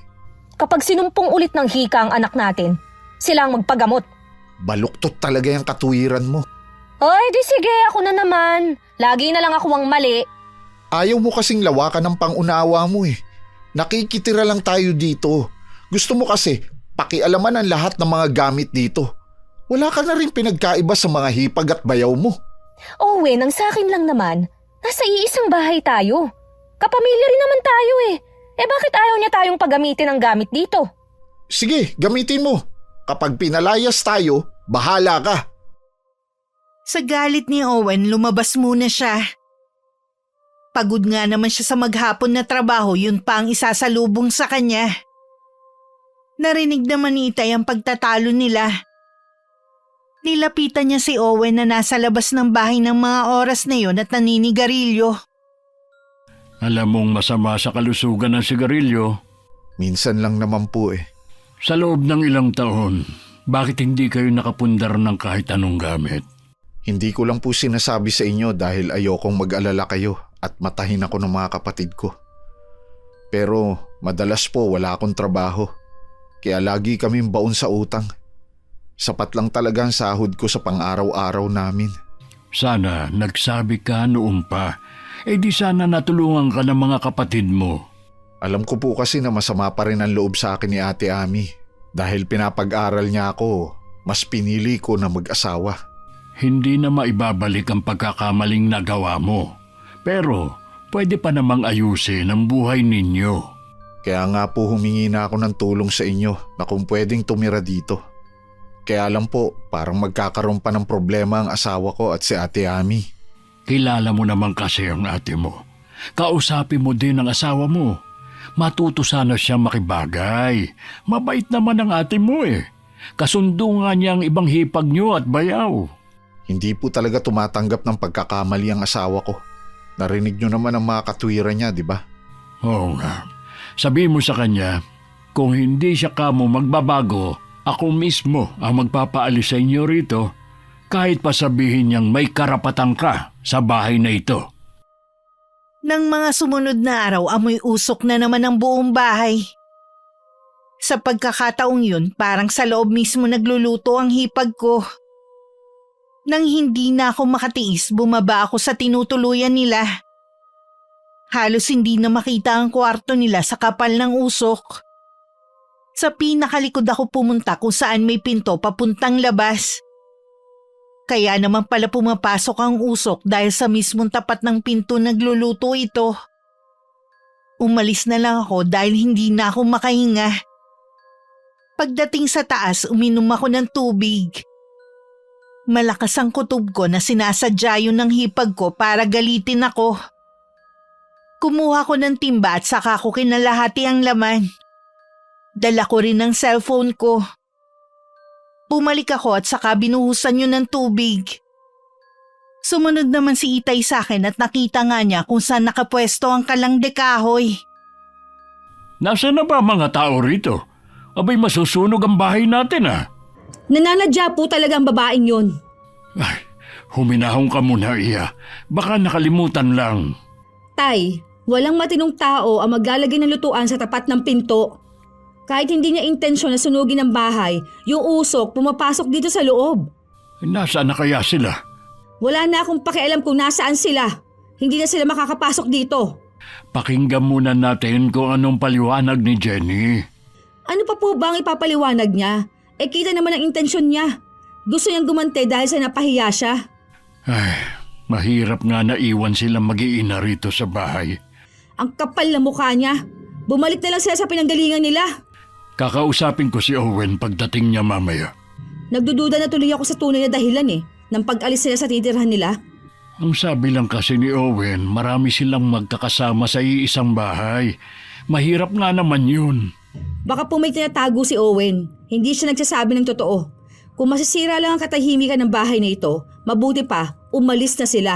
Kapag sinumpong ulit ng hika ang anak natin, sila ang magpagamot. Baluktot talaga yung katuwiran mo. Ay, di sige, ako na naman. Lagi na lang ako ang mali. Ayaw mo kasing lawakan ng pangunawa mo Nakikitira lang tayo dito. Gusto mo kasi pakialaman ang lahat ng mga gamit dito. Wala ka na rin pinagkaiba sa mga hipag at bayaw mo. Nang sa akin lang naman, nasa iisang bahay tayo. Kapamilya rin naman tayo bakit ayaw niya tayong paggamitin ang gamit dito? Sige, gamitin mo. Kapag pinalayas tayo, bahala ka. Sa galit ni Owen, lumabas muna siya. Pagod nga naman siya sa maghapon na trabaho, yun pa ang isasalubong sa kanya. Narinig naman ni Itay ang pagtatalo nila. Nilapitan niya si Owen na nasa labas ng bahay ng mga oras na yon at naninigarilyo. Alam mong masama sa kalusugan ng sigarilyo. Minsan lang naman po Sa loob ng ilang taon, bakit hindi kayo nakapundar ng kahit anong gamit? Hindi ko lang po sinasabi sa inyo dahil ayokong mag-alala kayo at matahin ako ng mga kapatid ko. Pero madalas po wala akong trabaho. Kaya lagi kaming baon sa utang. Sapat lang talaga ang sahod ko sa pang-araw-araw namin. Sana nagsabi ka noon pa. Di sana natulungan ka ng mga kapatid mo. Alam ko po kasi na masama pa rin ang loob sa akin ni Ate Ami. Dahil pinapag-aral niya ako, mas pinili ko na mag-asawa. Hindi na maibabalik ang pagkakamaling nagawa mo. Pero pwede pa namang ayusin ang buhay ninyo. Kaya nga po humingi na ako ng tulong sa inyo na kung pwedeng tumira dito. Kaya lang po, parang magkakaroon pa ng problema ang asawa ko at si Ate Ami. Kilala mo naman kasi ang ate mo. Kausapin mo din ang asawa mo. Matuto sana siya makibagay. Mabait naman ang ate mo Kasundo nga niya ang ibang hipag niyo at bayaw. Hindi po talaga tumatanggap ng pagkakamali ang asawa ko. Narinig niyo naman ang mga katwiran niya, di ba? Oo nga. Sabihin mo sa kanya, kung hindi siya kamo magbabago, ako mismo ang magpapaalis sa inyo rito kahit pa sabihin niyang may karapatan ka sa bahay na ito. Nang mga sumunod na araw, amoy usok na naman ang buong bahay. Sa pagkakataong yun, parang sa loob mismo nagluluto ang hipag ko. Nang hindi na ako makatiis, bumaba ako sa tinutuluyan nila. Halos hindi na makita ang kwarto nila sa kapal ng usok. Sa pinakalikod ako pumunta kung saan may pinto papuntang labas. Kaya naman pala pumapasok ang usok dahil sa mismong tapat ng pinto nagluluto ito. Umalis na lang ako dahil hindi na ako makahinga. Pagdating sa taas, uminom ako ng tubig. Malakas ang kutob ko na sinasadya yun ng hipag ko para galitin ako. Kumuha ko ng timba at saka ko kinalahati ang laman. Dala ko rin ang cellphone ko. Bumalik ako at saka binuhusan yun ng tubig. Sumunod naman si Itay sa akin at nakita nga niya kung saan nakapwesto ang kalang de kahoy. Nasaan na ba mga tao rito? Abay masusunog ang bahay natin Nananadya po talaga ang babaeng yun. Ay, huminahong ka muna iya. Baka nakalimutan lang. Tay, walang matinong tao ang maglalagay ng lutuan sa tapat ng pinto. Kahit hindi niya intensyon na sunugin ang bahay, yung usok pumapasok dito sa loob. Nasaan na kaya sila? Wala na akong pakialam kung nasaan sila. Hindi na sila makakapasok dito. Pakinggan muna natin kung anong paliwanag ni Jenny. Ano pa po ba ang ipapaliwanag niya? Kita naman ang intensyon niya. Gusto niyang gumante dahil sa napahiya siya. Ay, mahirap nga na iwan silang mag-iina rito sa bahay. Ang kapal na mukha niya. Bumalik na lang sila sa pinanggalingan nila. Kakausapin ko si Owen pagdating niya mamaya. Nagdududa na tuloy ako sa tunay na dahilan ng pag-alis nila sa titirhan nila. Ang sabi lang kasi ni Owen, marami silang magkakasama sa iisang bahay. Mahirap nga naman yun. Baka po may tinatago si Owen. Hindi siya nagsasabi ng totoo. Kung masisira lang ang katahimikan ng bahay na ito, mabuti pa, umalis na sila.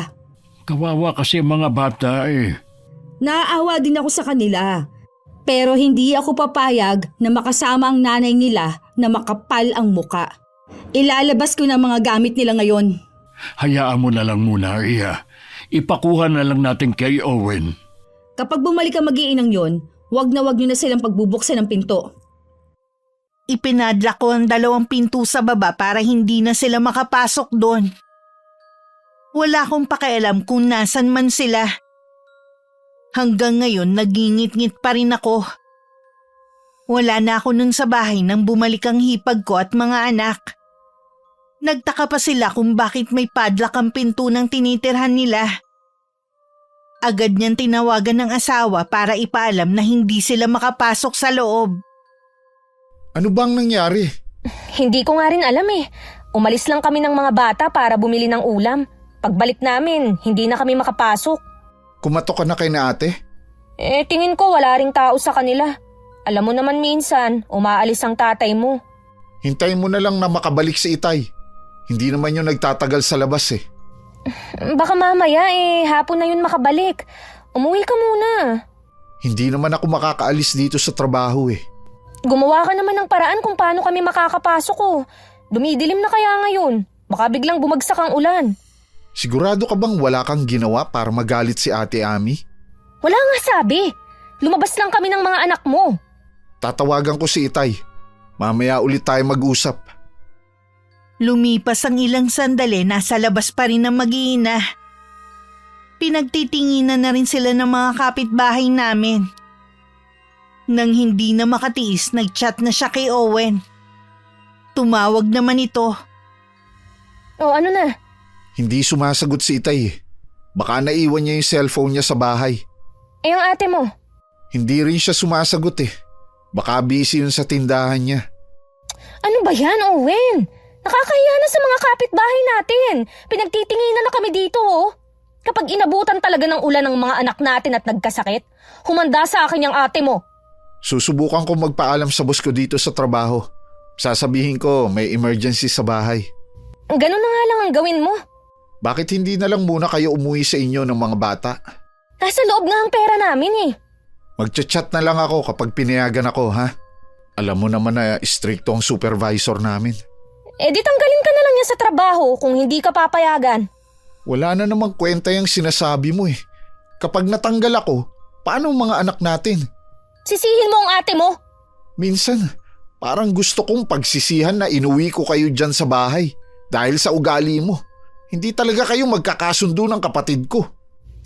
Kawawa kasi mga bata eh. Naaawa din ako sa kanila. Pero hindi ako papayag na makasama ang nanay nila na makapal ang muka. Ilalabas ko na mga gamit nila ngayon. Hayaan mo na lang muna, Iya. Ipakuha na lang natin kay Owen. Kapag bumalik ang mag-iinang yon, wag nyo na silang pagbubuksan ng pinto. Ipinadla ko ang 2 pinto sa baba para hindi na sila makapasok doon. Wala akong pakialam kung nasan man sila. Hanggang ngayon nagingit-ngit pa rin ako. Wala na ako nun sa bahay nang bumalik ang hipag ko at mga anak. Nagtaka pa sila kung bakit may padlock ang pinto ng tinitirhan nila. Agad niyang tinawagan ng asawa para ipaalam na hindi sila makapasok sa loob. Ano bang nangyari? Hindi ko nga rin alam eh. Umalis lang kami ng mga bata para bumili ng ulam. Pagbalik namin, hindi na kami makapasok. Kumatok ka na kay na ate? Tingin ko wala ring tao sa kanila. Alam mo naman minsan, umaalis ang tatay mo. Hintayin mo na lang na makabalik si Itay. Hindi naman yun nagtatagal sa labas eh. Baka mamaya hapon na yun makabalik. Umuwi ka muna. Hindi naman ako makakaalis dito sa trabaho eh. Gumawa ka naman ng paraan kung paano kami makakapasok oh. Dumidilim na kaya ngayon. Baka biglang bumagsak ang ulan. Sigurado ka bang wala kang ginawa para magalit si Ate Ami? Wala nga sabi. Lumabas lang kami ng mga anak mo. Tatawagan ko si Itay. Mamaya ulit tayo mag-usap. Lumipas ang ilang sandali, nasa labas pa rin ang mag-iina. Pinagtitinginan na rin sila ng mga kapitbahay namin. Nang hindi na makatiis, nag-chat na siya kay Owen. Tumawag naman ito. O ano na? Hindi sumasagot si Itay eh. Baka naiwan niya yung cellphone niya sa bahay. Ang ate mo? Hindi rin siya sumasagot eh. Baka busy yun sa tindahan niya. Ano ba yan, Owen? Nakakahiya na sa mga kapitbahay natin. Pinagtitinginan na kami dito oh. Kapag inabutan talaga ng ulan ng mga anak natin at nagkasakit, humanda sa akin yung ate mo. Susubukan ko magpaalam sa boss ko dito sa trabaho. Sasabihin ko may emergency sa bahay. Ganun na nga lang ang gawin mo. Bakit hindi na lang muna kayo umuwi sa inyo ng mga bata? Nasa loob nga ang pera namin eh. Magchat-chat na lang ako kapag pinayagan ako, ha? Alam mo naman na stricto ang supervisor namin. Di tanggalin ka na lang yan sa trabaho kung hindi ka papayagan. Wala na namang kwenta yung sinasabi mo eh. Kapag natanggal ako, paano ang mga anak natin? Sisihin mo ang ate mo. Minsan, parang gusto kong pagsisihan na inuwi ko kayo dyan sa bahay dahil sa ugali mo. Hindi talaga kayo magkakasundo ng kapatid ko.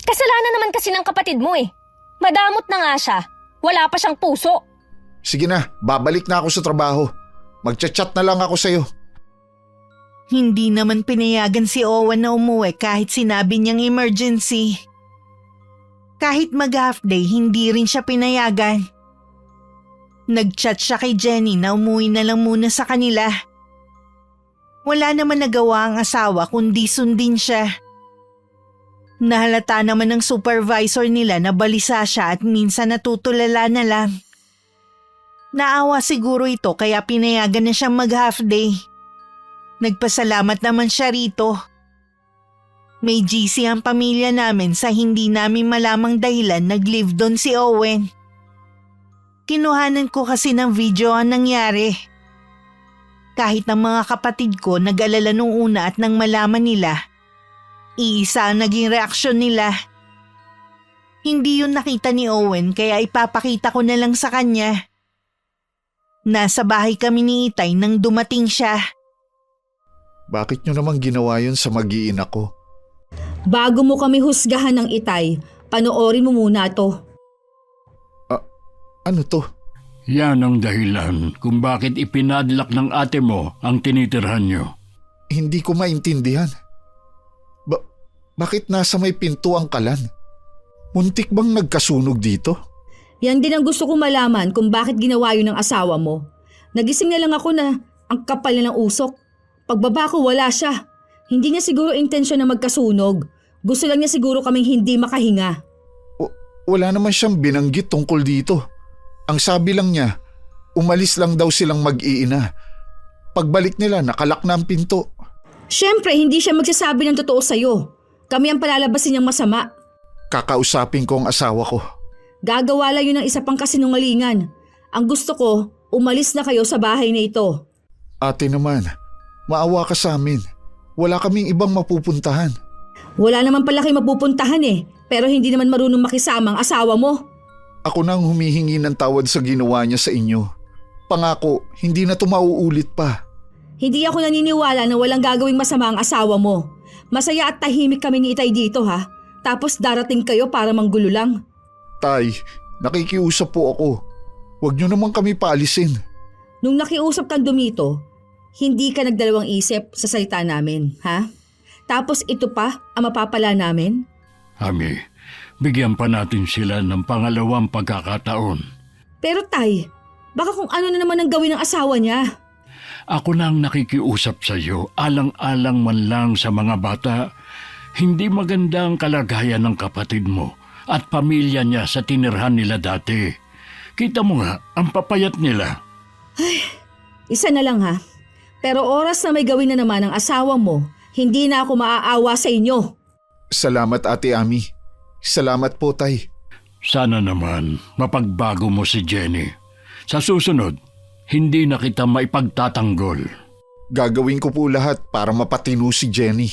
Kasalanan naman kasi ng kapatid mo eh. Madamot na nga siya. Wala pa siyang puso. Sige na, babalik na ako sa trabaho. Magchat-chat na lang ako sa'yo. Hindi naman pinayagan si Owen na umuwi kahit sinabi niyang emergency. Kahit mag-half day, hindi rin siya pinayagan. Nag-chat siya kay Jenny na umuwi na lang muna sa kanila. Wala naman nagawa ang asawa kundi sundin siya. Nahalata naman ng supervisor nila na balisa siya at minsan natutulala na lang. Naawa siguro ito kaya pinayagan na siyang mag-half day. Nagpasalamat naman siya rito. May GC ang pamilya namin sa hindi namin malamang dahilan nag-live doon si Owen. Kinuhanan ko kasi ng video ang nangyari. Kahit ang mga kapatid ko nag-alala nung una at nang malaman nila, iisa ang naging reaksyon nila. Hindi yun nakita ni Owen kaya ipapakita ko na lang sa kanya. Nasa bahay kami ni Itay nang dumating siya. Bakit nyo naman ginawa yun sa mag-iina ko? Bago mo kami husgahan ng itay, panoorin mo muna to. Ano to? Yan ang dahilan kung bakit ipinadlak ng ate mo ang tinitirhan nyo. Hindi ko maintindihan. Bakit nasa may pinto ang kalan? Muntik bang nagkasunog dito? Yan din ang gusto kong malaman kung bakit ginawa yun ng asawa mo. Nagising na lang ako na ang kapal na ng usok. Pagbaba ko wala siya. Hindi niya siguro intensyon na magkasunog. Gusto lang niya siguro kaming hindi makahinga. Wala naman siyang binanggit tungkol dito. Ang sabi lang niya, umalis lang daw silang mag-iina. Pagbalik nila, nakalak na ang pinto. Siyempre, hindi siya magsasabi ng totoo sa'yo. Kami ang palalabasin niyang masama. Kakausapin ko ang asawa ko. Gagawa lang yun ng isa pang kasinungalingan. Ang gusto ko, umalis na kayo sa bahay na ito. Ate naman, maawa ka sa amin. Wala kaming ibang mapupuntahan. Wala naman pala kayo mapupuntahan pero hindi naman marunong makisama ang asawa mo. Ako nang humihingi ng tawad sa ginawa niya sa inyo. Pangako, hindi na ito mauulit pa. Hindi ako naniniwala na walang gagawing masama ang asawa mo. Masaya at tahimik kami ni Itay dito ha. Tapos darating kayo para manggulo lang. Tay, nakikiusap po ako. Huwag niyo naman kami paalisin. Nung nakiusap kang dumito, hindi ka nagdalawang isip sa salita namin, ha? Tapos ito pa ang mapapala namin? Ami, bigyan pa natin sila ng pangalawang pagkakataon. Pero Tay, baka kung ano na naman ang gawin ng asawa niya. Ako na ang nakikiusap sa iyo, alang-alang man lang sa mga bata. Hindi maganda ang kalagayan ng kapatid mo at pamilya niya sa tinirhan nila dati. Kita mo nga, ang papayat nila. Isa na lang ha. Pero oras na may gawin na naman ang asawa mo, hindi na ako maaawa sa inyo. Salamat Ate Ami. Salamat po Tay. Sana naman mapagbago mo si Jenny. Sa susunod, hindi na kita maipagtatanggol. Gagawin ko po lahat para mapatino si Jenny.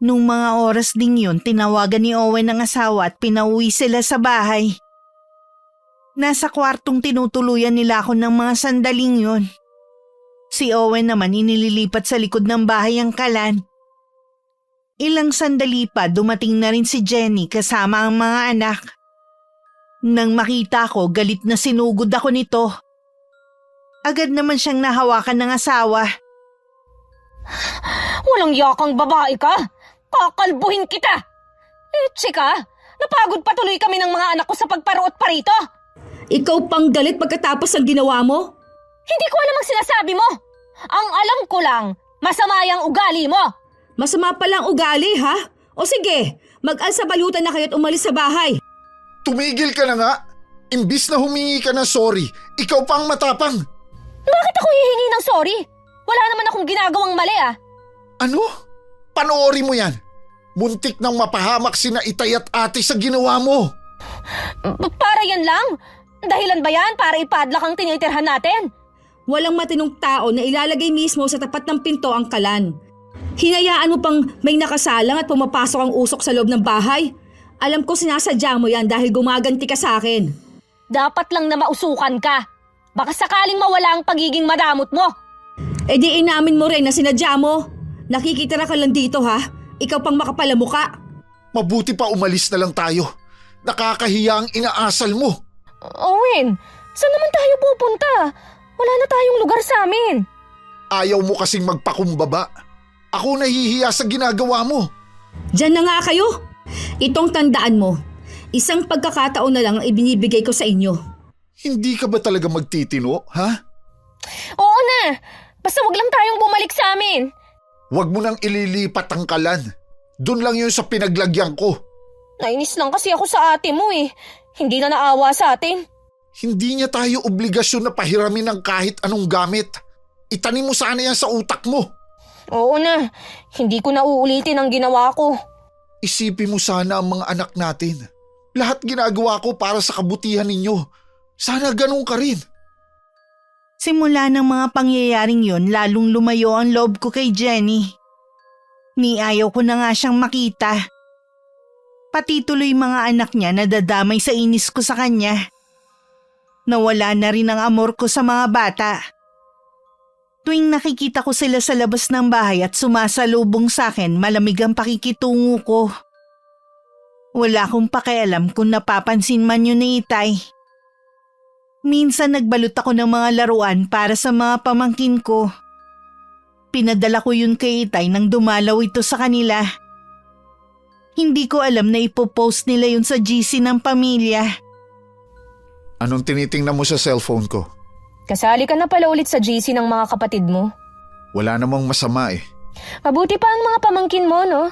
Nung mga oras ding yun, tinawagan ni Owen ang asawa at pinauwi sila sa bahay. Nasa kwartong tinutuluyan nila ako ng mga sandaling yun. Si Owen naman inililipat sa likod ng bahay ang kalan. Ilang sandali pa dumating na rin si Jenny kasama ang mga anak. Nang makita ko, galit na sinugod ako nito. Agad naman siyang nahawakan ng asawa. Walang yakang babae ka! Kakalbuhin kita! Chika, napagod pa tuloy kami ng mga anak ko sa pagparuot pa rito. Ikaw pang galit pagkatapos ng ginawa mo? Hindi ko alam ang sinasabi mo. Ang alam ko lang, masama yung ugali mo. Masama palang ugali ha? O sige, mag-alsa balutan na kayo at umalis sa bahay. Tumigil ka na nga! Imbis na humingi ka ng sorry, ikaw pa ang matapang! Bakit ako hihingi ng sorry? Wala naman akong ginagawang mali ah. Ano? Panoorin mo yan! Muntik nang mapahamak sina Itay at ate sa ginawa mo! Para yan lang? Dahilan ba yan para ipadlak ang tinitirhan natin? Walang matinong tao na ilalagay mismo sa tapat ng pinto ang kalan. Hinayaan mo pang may nakasalang at pumapasok ang usok sa loob ng bahay? Alam ko sinasadya mo yan dahil gumaganti ka sa akin. Dapat lang na mausukan ka. Baka sakaling mawala ang pagiging madamot mo. E di inamin mo rin na sinadya mo. Nakikitira ka lang dito ha? Ikaw pang makapalamuka. Mabuti pa umalis na lang tayo. Nakakahiya ang inaasal mo. Owen, saan naman tayo pupunta? Wala na tayong lugar sa amin. Ayaw mo kasing magpakumbaba. Ako nahihiya sa ginagawa mo. Diyan na nga kayo. Itong tandaan mo. Isang pagkakataon na lang ang ibinibigay ko sa inyo. Hindi ka ba talaga magtitino, ha? Oo na. Basta wag lang tayong bumalik sa amin. Huwag mo nang ililipat ang kalan. Doon lang yun sa pinaglagyan ko. Nainis lang kasi ako sa ate mo eh. Hindi na naawa sa atin. Hindi niya tayo obligasyon na pahiramin ng kahit anong gamit. Itanim mo sana yan sa utak mo. Oo na. Hindi ko na uulitin ang ginawa ko. Isipin mo sana ang mga anak natin. Lahat ginagawa ko para sa kabutihan ninyo. Sana ganun ka rin. Simula ng mga pangyayaring yon, lalong lumayo ang loob ko kay Jenny. Ni ayaw ko na nga siyang makita. Pati tuloy mga anak niya nadadamay sa inis ko sa kanya. Nawala na rin ang amor ko sa mga bata. Tuwing nakikita ko sila sa labas ng bahay at sumasalubong sa akin, malamig ang pakikitungo ko. Wala akong pakialam kung napapansin man yun ni Itay. Minsan nagbalot ako ng mga laruan para sa mga pamangkin ko. Pinadala ko yun kay Itay nang dumalaw ito sa kanila. Hindi ko alam na ipopost nila yun sa GC ng pamilya. Anong tinitingnan mo sa cellphone ko? Kasali ka na pala ulit sa GC ng mga kapatid mo. Wala namang masama eh. Mabuti pa ang mga pamangkin mo, no?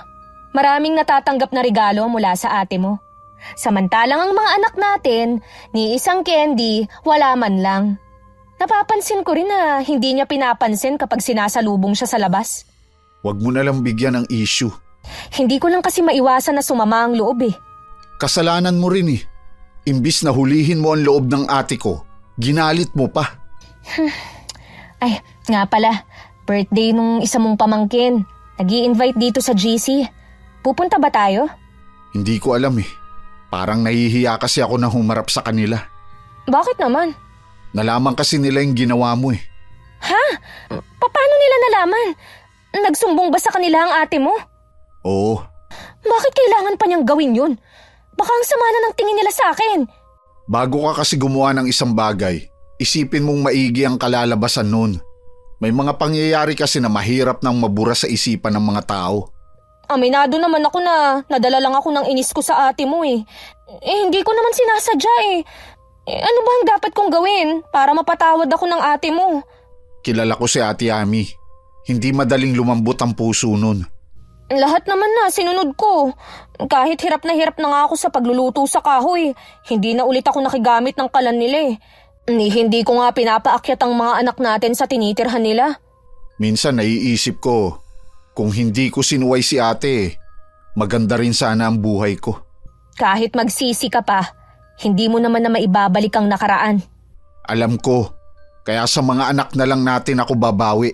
Maraming natatanggap na regalo mula sa ate mo. Samantalang ang mga anak natin, ni isang candy, wala man lang. Napapansin ko rin na hindi niya pinapansin kapag sinasalubong siya sa labas. Huwag mo na lang bigyan ng issue. Hindi ko lang kasi maiwasan na sumama ang loob eh. Kasalanan mo rin eh. Imbis na hulihin mo ang loob ng ate ko, ginalit mo pa. Ay, nga pala, birthday nung isa mong pamangkin. Nag-i-invite dito sa GC. Pupunta ba tayo? Hindi ko alam eh. Parang nahihiya kasi ako na humarap sa kanila. Bakit naman? Nalaman kasi nila yung ginawa mo eh. Ha? Paano nila nalaman? Nagsumbong ba sa kanila ang ate mo? Oo, Bakit kailangan pa niyang gawin yun? Baka ang sama na ng tingin nila sa akin. bago ka kasi gumawa ng isang bagay, isipin mong maigi ang kalalabasan nun. May mga pangyayari kasi na mahirap nang mabura sa isipan ng mga tao. Aminado naman ako na nadala lang ako ng inis ko sa ate mo eh. Hindi ko naman sinasadya eh. Ano ba ang dapat kong gawin para mapatawad ako ng ate mo? Kilala ko si Ate Ami. Hindi madaling lumambot ang puso nun. Lahat naman na sinunod ko. Kahit hirap na nga ako sa pagluluto sa kahoy, hindi na ulit ako nakigamit ng kalan nila eh. Hindi ko nga pinapaakyat ang mga anak natin sa tinitirhan nila. Minsan naiisip ko, kung hindi ko sinuway si ate, maganda rin sana ang buhay ko. Kahit magsisi ka pa, hindi mo naman na maibabalik ang nakaraan. Alam ko, kaya sa mga anak na lang natin ako babawi.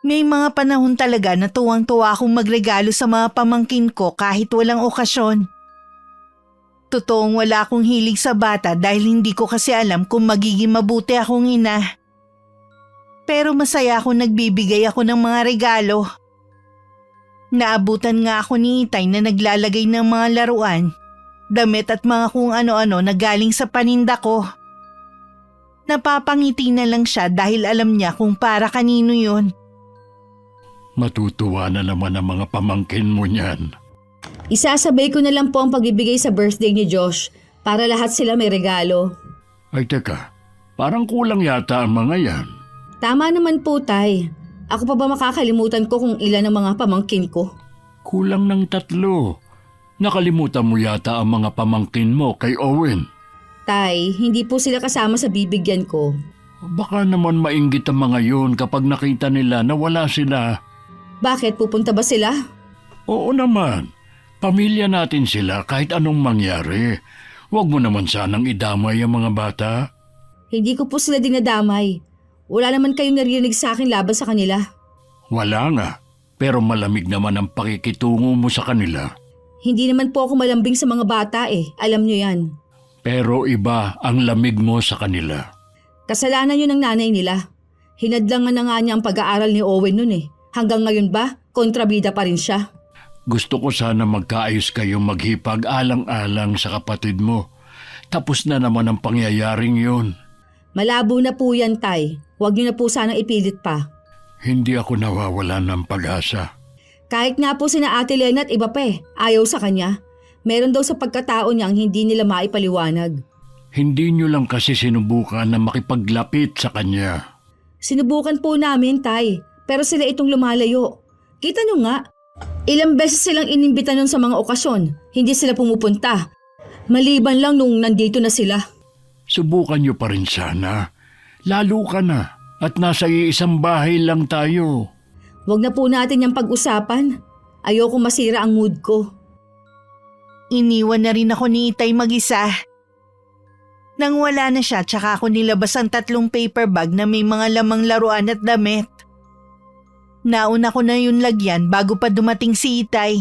May mga panahon talaga na tuwang-tuwa akong magregalo sa mga pamangkin ko kahit walang okasyon. Totoong wala akong hilig sa bata dahil hindi ko kasi alam kung magiging mabuti akong ina. Pero masaya akong nagbibigay ako ng mga regalo. Naabutan nga ako ni Itay na naglalagay ng mga laruan, damit at mga kung ano-ano na galing sa paninda ko. Napapangiti na lang siya dahil alam niya kung para kanino yun. Matutuwa na naman ang mga pamangkin mo niyan. Isasabay ko na lang po ang pagbibigay sa birthday ni Josh para lahat sila may regalo. Ay teka, parang kulang yata ang mga yan. Tama naman po, Tay. Ako pa ba makakalimutan ko kung ilan ang mga pamangkin ko? Kulang ng 3. Nakalimutan mo yata ang mga pamangkin mo kay Owen. Tay, hindi po sila kasama sa bibigyan ko. Baka naman mainggit ang mga yun kapag nakita nila na wala sila. Bakit, pupunta ba sila? Oo naman. Pamilya natin sila kahit anong mangyari. Huwag mo naman sanang idamay ang mga bata. Hindi ko po sila dinadamay. Wala naman kayong narinig sa akin laban sa kanila. Wala nga. Pero malamig naman ang pakikitungo mo sa kanila. Hindi naman po ako malambing sa mga bata eh. Alam nyo yan. Pero iba ang lamig mo sa kanila. Kasalanan yun ng nanay nila. Hinadlangan na nga niya ang pag-aaral ni Owen nun eh. Hanggang ngayon ba, kontrabida pa rin siya. Gusto ko sana magkaayos kayong maghipag alang-alang sa kapatid mo. Tapos na naman ang pangyayaring yun. Malabo na po yan, Tay. Huwag niyo na po sanang ipilit pa. Hindi ako nawawalan ng pag-asa. Kahit nga po sina Ate Lena at iba pa eh, ayaw sa kanya. Meron daw sa pagkatao niyang hindi nila maipaliwanag. Hindi nyo lang kasi sinubukan na makipaglapit sa kanya. Sinubukan po namin, Tay. Pero sila itong lumalayo. Kita nyo nga, ilang beses silang inimbita nun sa mga okasyon. Hindi sila pumupunta. Maliban lang nung nandito na sila. Subukan nyo pa rin sana. Lalo ka na at nasa iisang bahay lang tayo. Huwag na po natin yung pag-usapan. Ayoko masira ang mood ko. Iniwan na rin ako ni Itay mag-isa. Nang wala na siya, tsaka ako nilabas ang 3 paper bag na may mga lamang laruan at damit. Nauna ko na yun lagyan bago pa dumating si Itay.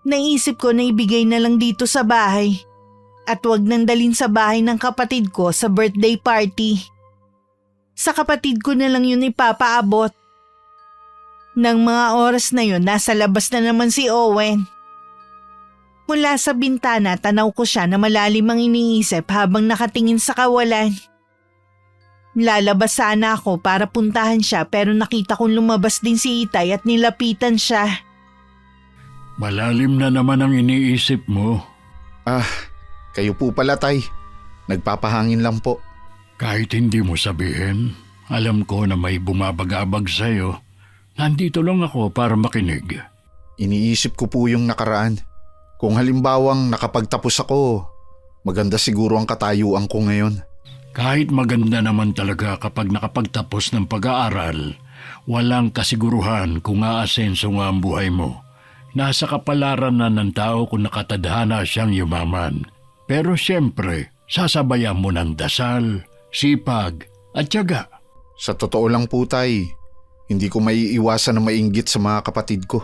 Naisip ko na ibigay na lang dito sa bahay at wag nang dalhin sa bahay ng kapatid ko sa birthday party. Sa kapatid ko na lang yun ipapaabot. Nang mga oras na yun, nasa labas na naman si Owen. Mula sa bintana, tanaw ko siya na malalim ang iniisip habang nakatingin sa kawalan. Lalabas sana ako para puntahan siya pero nakita kong lumabas din si Itay at nilapitan siya. Malalim na naman ang iniisip mo. Kayo po pala, Tay. Nagpapahangin lang po. Kahit hindi mo sabihin, alam ko na may bumabagabag sa'yo. Nandito lang ako para makinig. Iniisip ko po yung nakaraan. Kung halimbawang nakapagtapos ako, maganda siguro ang katayuan ko ngayon. Kahit maganda naman talaga kapag nakapagtapos ng pag-aaral, walang kasiguruhan kung aasenso nga ang buhay mo. Nasa kapalaran na ng tao kung nakatadhana siyang yumaman. Pero siyempre, sasabayan mo ng dasal, sipag at tiyaga. Sa totoo lang po, Tay, hindi ko maiiwasan na mainggit sa mga kapatid ko.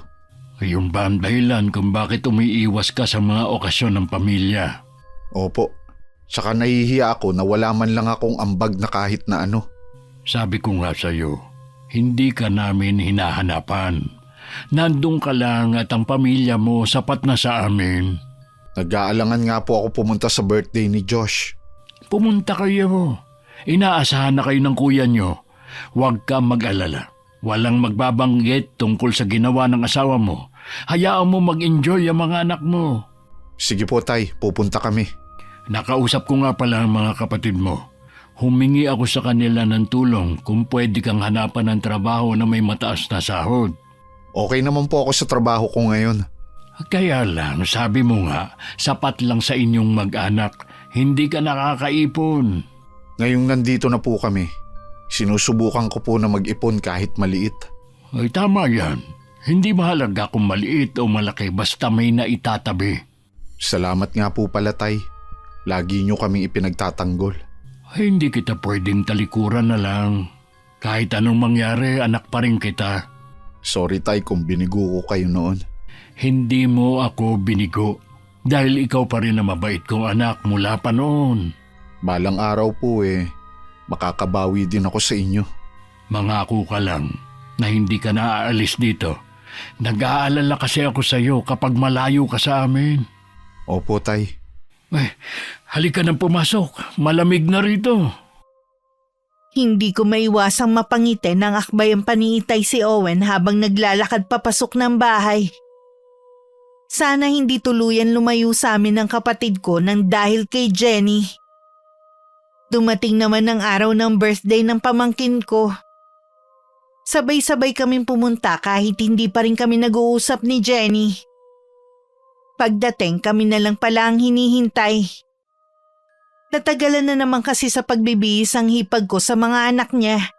Ayun ba ang dahilan kung bakit umiiwas ka sa mga okasyon ng pamilya? Opo. Saka nahihiya ako na wala man lang akong ambag na kahit na ano. Sabi ko nga sa'yo, hindi ka namin hinahanapan. Nandun ka lang at ang pamilya mo sapat na sa amin. Nag-aalangan nga po ako pumunta sa birthday ni Josh. Pumunta kayo. Inaasahan na kayo ng kuya nyo. Huwag ka mag-alala. Walang magbabanggit tungkol sa ginawa ng asawa mo. Hayaan mo mag-enjoy ang mga anak mo. Sige po, Tay, pupunta kami. Nakausap ko nga pala ang mga kapatid mo. Humingi ako sa kanila ng tulong kung pwede kang hanapan ng trabaho na may mataas na sahod. Okay naman po ako sa trabaho ko ngayon. Kaya lang, sabi mo nga, sapat lang sa inyong mag-anak. Hindi ka nakakaipon. Ngayong nandito na po kami, sinusubukan ko po na mag-ipon kahit maliit. Ay tama yan. Hindi mahalaga kung maliit o malaki basta may naitatabi. Salamat nga po pala, Tay. Lagi nyo kaming ipinagtatanggol. Ay, hindi kita pwedeng talikuran na lang. Kahit anong mangyari, anak pa rin kita. Sorry, Tay, kung binigo ko kayo noon. Hindi mo ako binigo. Dahil ikaw pa rin na mabait kong anak mula pa noon. Balang araw po makakabawi din ako sa inyo. Mangako ka lang na hindi ka naaalis dito. Nag-aalala kasi ako sa iyo kapag malayo ka sa amin. Opo, Tay. Halika nang pumasok. Malamig na rito. Hindi ko maiwasang mapangiti ng akbayang paniitay si Owen habang naglalakad papasok ng bahay. Sana hindi tuluyan lumayo sa amin ng kapatid ko nang dahil kay Jenny. Dumating naman ang araw ng birthday ng pamangkin ko. Sabay-sabay kaming pumunta kahit hindi pa rin kami nag-uusap ni Jenny. Pagdating kami na lang pala ang hinihintay. Natagalan na naman kasi sa pagbibihis ang hipag ko sa mga anak niya.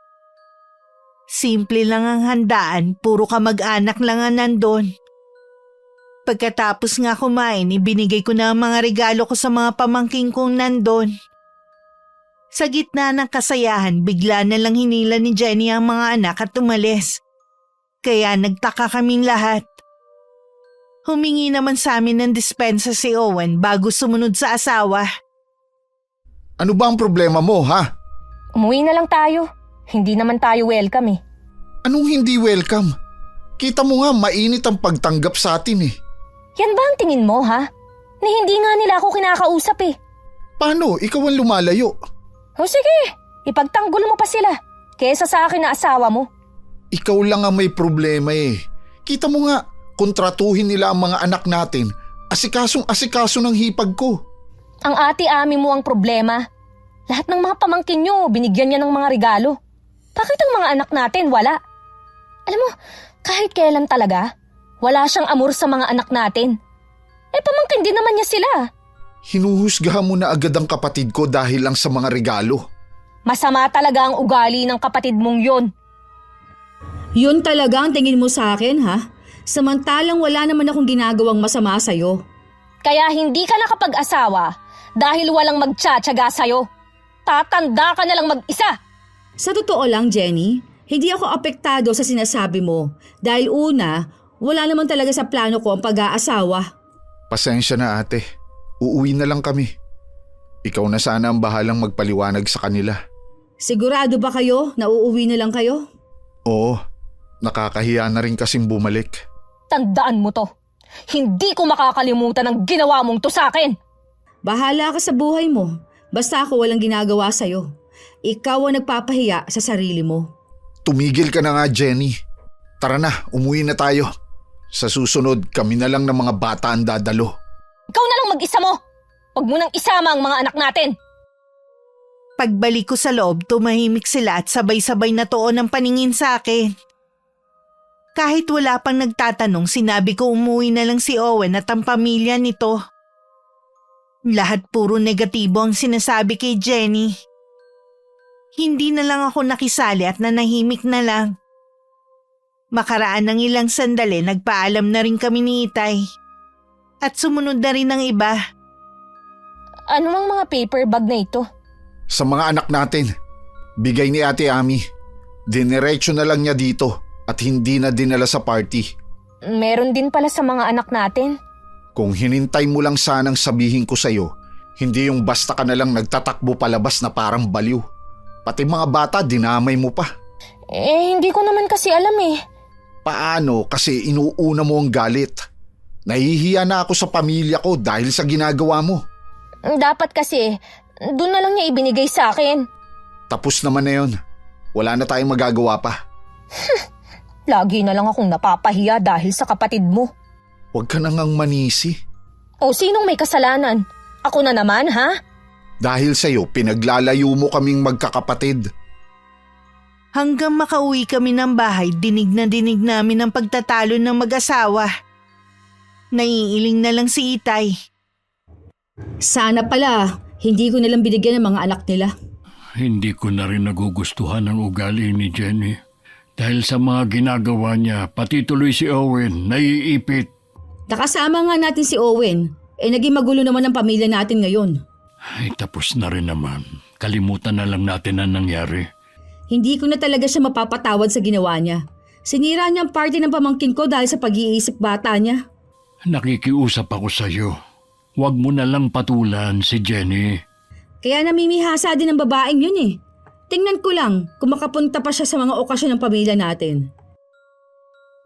Simple lang ang handaan, puro kamag-anak lang ang nandun. Pagkatapos nga kumain, ibinigay ko na ang mga regalo ko sa mga pamangking kong nandun. Sa gitna ng kasayahan, bigla na lang hinila ni Jenny ang mga anak at umalis. Kaya nagtaka kaming lahat. Humingi naman sa amin ng dispensa si Owen bago sumunod sa asawa. Ano ba ang problema mo, ha? Umuwi na lang tayo. Hindi naman tayo welcome eh. Anong hindi welcome? Kita mo nga mainit ang pagtanggap sa atin eh. Yan ba ang tingin mo, ha? Na hindi nga nila ako kinakausap eh. Paano? Ikaw ang lumalayo. O sige, ipagtanggol mo pa sila. Kesa sa akin na asawa mo. Ikaw lang ang may problema eh. Kita mo nga, kontratuhin nila ang mga anak natin. Asikasong-asikaso ng hipag ko. Ang ate-ami mo ang problema. Lahat ng mga pamangkin nyo, binigyan niya ng mga regalo. Bakit ang mga anak natin wala? Alam mo, kahit kailan talaga, wala siyang amor sa mga anak natin. Pamangkin din naman niya sila. Hinuhusgahan mo na agad ang kapatid ko dahil lang sa mga regalo. Masama talaga ang ugali ng kapatid mong yon. Yun talaga ang tingin mo sa akin, ha? Samantalang wala naman akong ginagawang masama sa'yo. Kaya hindi ka nakapag-asawa dahil walang magtsatsaga sa'yo. Tatanda ka na lang mag-isa. Sa totoo lang, Jenny, hindi ako apektado sa sinasabi mo. Dahil una, wala naman talaga sa plano ko ang pag-aasawa. Pasensya na, ate. Uuwi na lang kami. Ikaw na sana ang bahalang magpaliwanag sa kanila. Sigurado ba kayo na uuwi na lang kayo? Oo, nakakahiya na rin kasing bumalik. Tandaan mo to. Hindi ko makakalimutan ang ginawa mong to sa akin. Bahala ka sa buhay mo. Basta ako walang ginagawa sa'yo. Ikaw ang nagpapahiya sa sarili mo. Tumigil ka na nga, Jenny. Tara na, umuwi na tayo. Sa susunod, kami na lang ng mga bata ang dadalo. Ikaw na lang mag-isa mo. Huwag mo nang isama ang mga anak natin. Pagbalik ko sa loob, tumahimik sila at sabay-sabay na tuon ang paningin sa akin. Kahit wala pang nagtatanong, sinabi ko umuwi na lang si Owen at ang pamilya nito. Lahat puro negatibo ang sinasabi kay Jenny. Hindi na lang ako nakisali at nanahimik na lang. Makaraan ng ilang sandali, nagpaalam na rin kami ni Itay. At sumunod na rin ng iba. Ano ang mga paper bag na ito? Sa mga anak natin, bigay ni Ate Ami. Dinerecho na lang niya dito at hindi na dinala sa party. Meron din pala sa mga anak natin. Kung hinintay mo lang sanang sabihin ko sa'yo, hindi yung basta ka na lang nagtatakbo palabas na parang baliw. Pati mga bata, dinamay mo pa. Hindi ko naman kasi alam eh. Paano? Kasi inuuna mo ang galit. Nahihiya na ako sa pamilya ko dahil sa ginagawa mo. Dapat kasi, doon na lang niya ibinigay sa akin. Tapos naman na yun. Wala na tayong magagawa pa. Lagi na lang akong napapahiya dahil sa kapatid mo. Huwag ka na ngang manisi. O sinong may kasalanan? Ako na naman, ha? Dahil sa'yo, pinaglalayo mo kaming magkakapatid. Hanggang makauwi kami ng bahay, dinig na dinig namin ang pagtatalo ng mag-asawa. Naiiling na lang si Itay. Sana pala, hindi ko nalang binigyan ng mga anak nila. Hindi ko na rin nagugustuhan ang ugali ni Jenny. Dahil sa mga ginagawa niya, pati tuloy si Owen, naiipit. Nakasama nga natin si Owen. Naging magulo naman ang pamilya natin ngayon. Ay, tapos na rin naman. Kalimutan na lang natin ang nangyari. Hindi ko na talaga siya mapapatawad sa ginawa niya. Sinira niya ang party ng pamangkin ko dahil sa pag-iisip bata niya. Nakikiusap ako sa iyo. Huwag mo na lang patulan si Jenny. Kaya namimihasa din ang babaeng yun eh. Tingnan ko lang kung makapunta pa siya sa mga okasyon ng pamilya natin.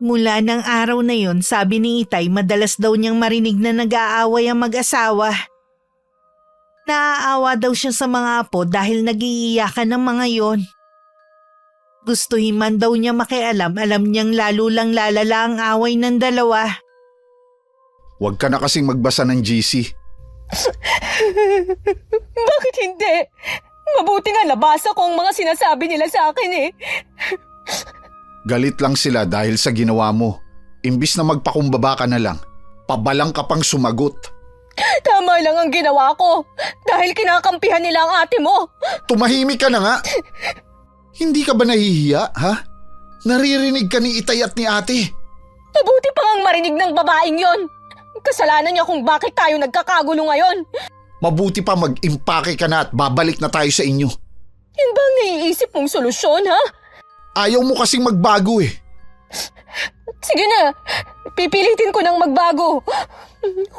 Mula ng araw na yon, sabi ni Itay, madalas daw niyang marinig na nag-aaway ang mag-asawa. Naaawa daw siya sa mga apo dahil nag-iiyakan ng mga yon. Gustuhin man daw niya makialam, alam niyang lalo lang lalala ang away ng dalawa. Huwag ka na kasing magbasa ng GC. Bakit hindi? Mabuti nga nabasa ko ang mga sinasabi nila sa akin eh. Galit lang sila dahil sa ginawa mo. Imbis na magpakumbaba ka na lang, pabalang ka pang sumagot. Tama lang ang ginawa ko dahil kinakampihan nila ang ate mo. Tumahimik ka na nga. Hindi ka ba nahihiya, ha? Naririnig ka ni Itay at ni ate. Mabuti pa ngang marinig ng babaeng yon. Kasalanan niya kung bakit tayo nagkakagulo ngayon. Mabuti pa mag-impake ka na at babalik na tayo sa inyo. Yan ba ang naiisip mong solusyon, ha? Ayaw mo kasing magbago eh. Sige na, pipilitin ko ng magbago.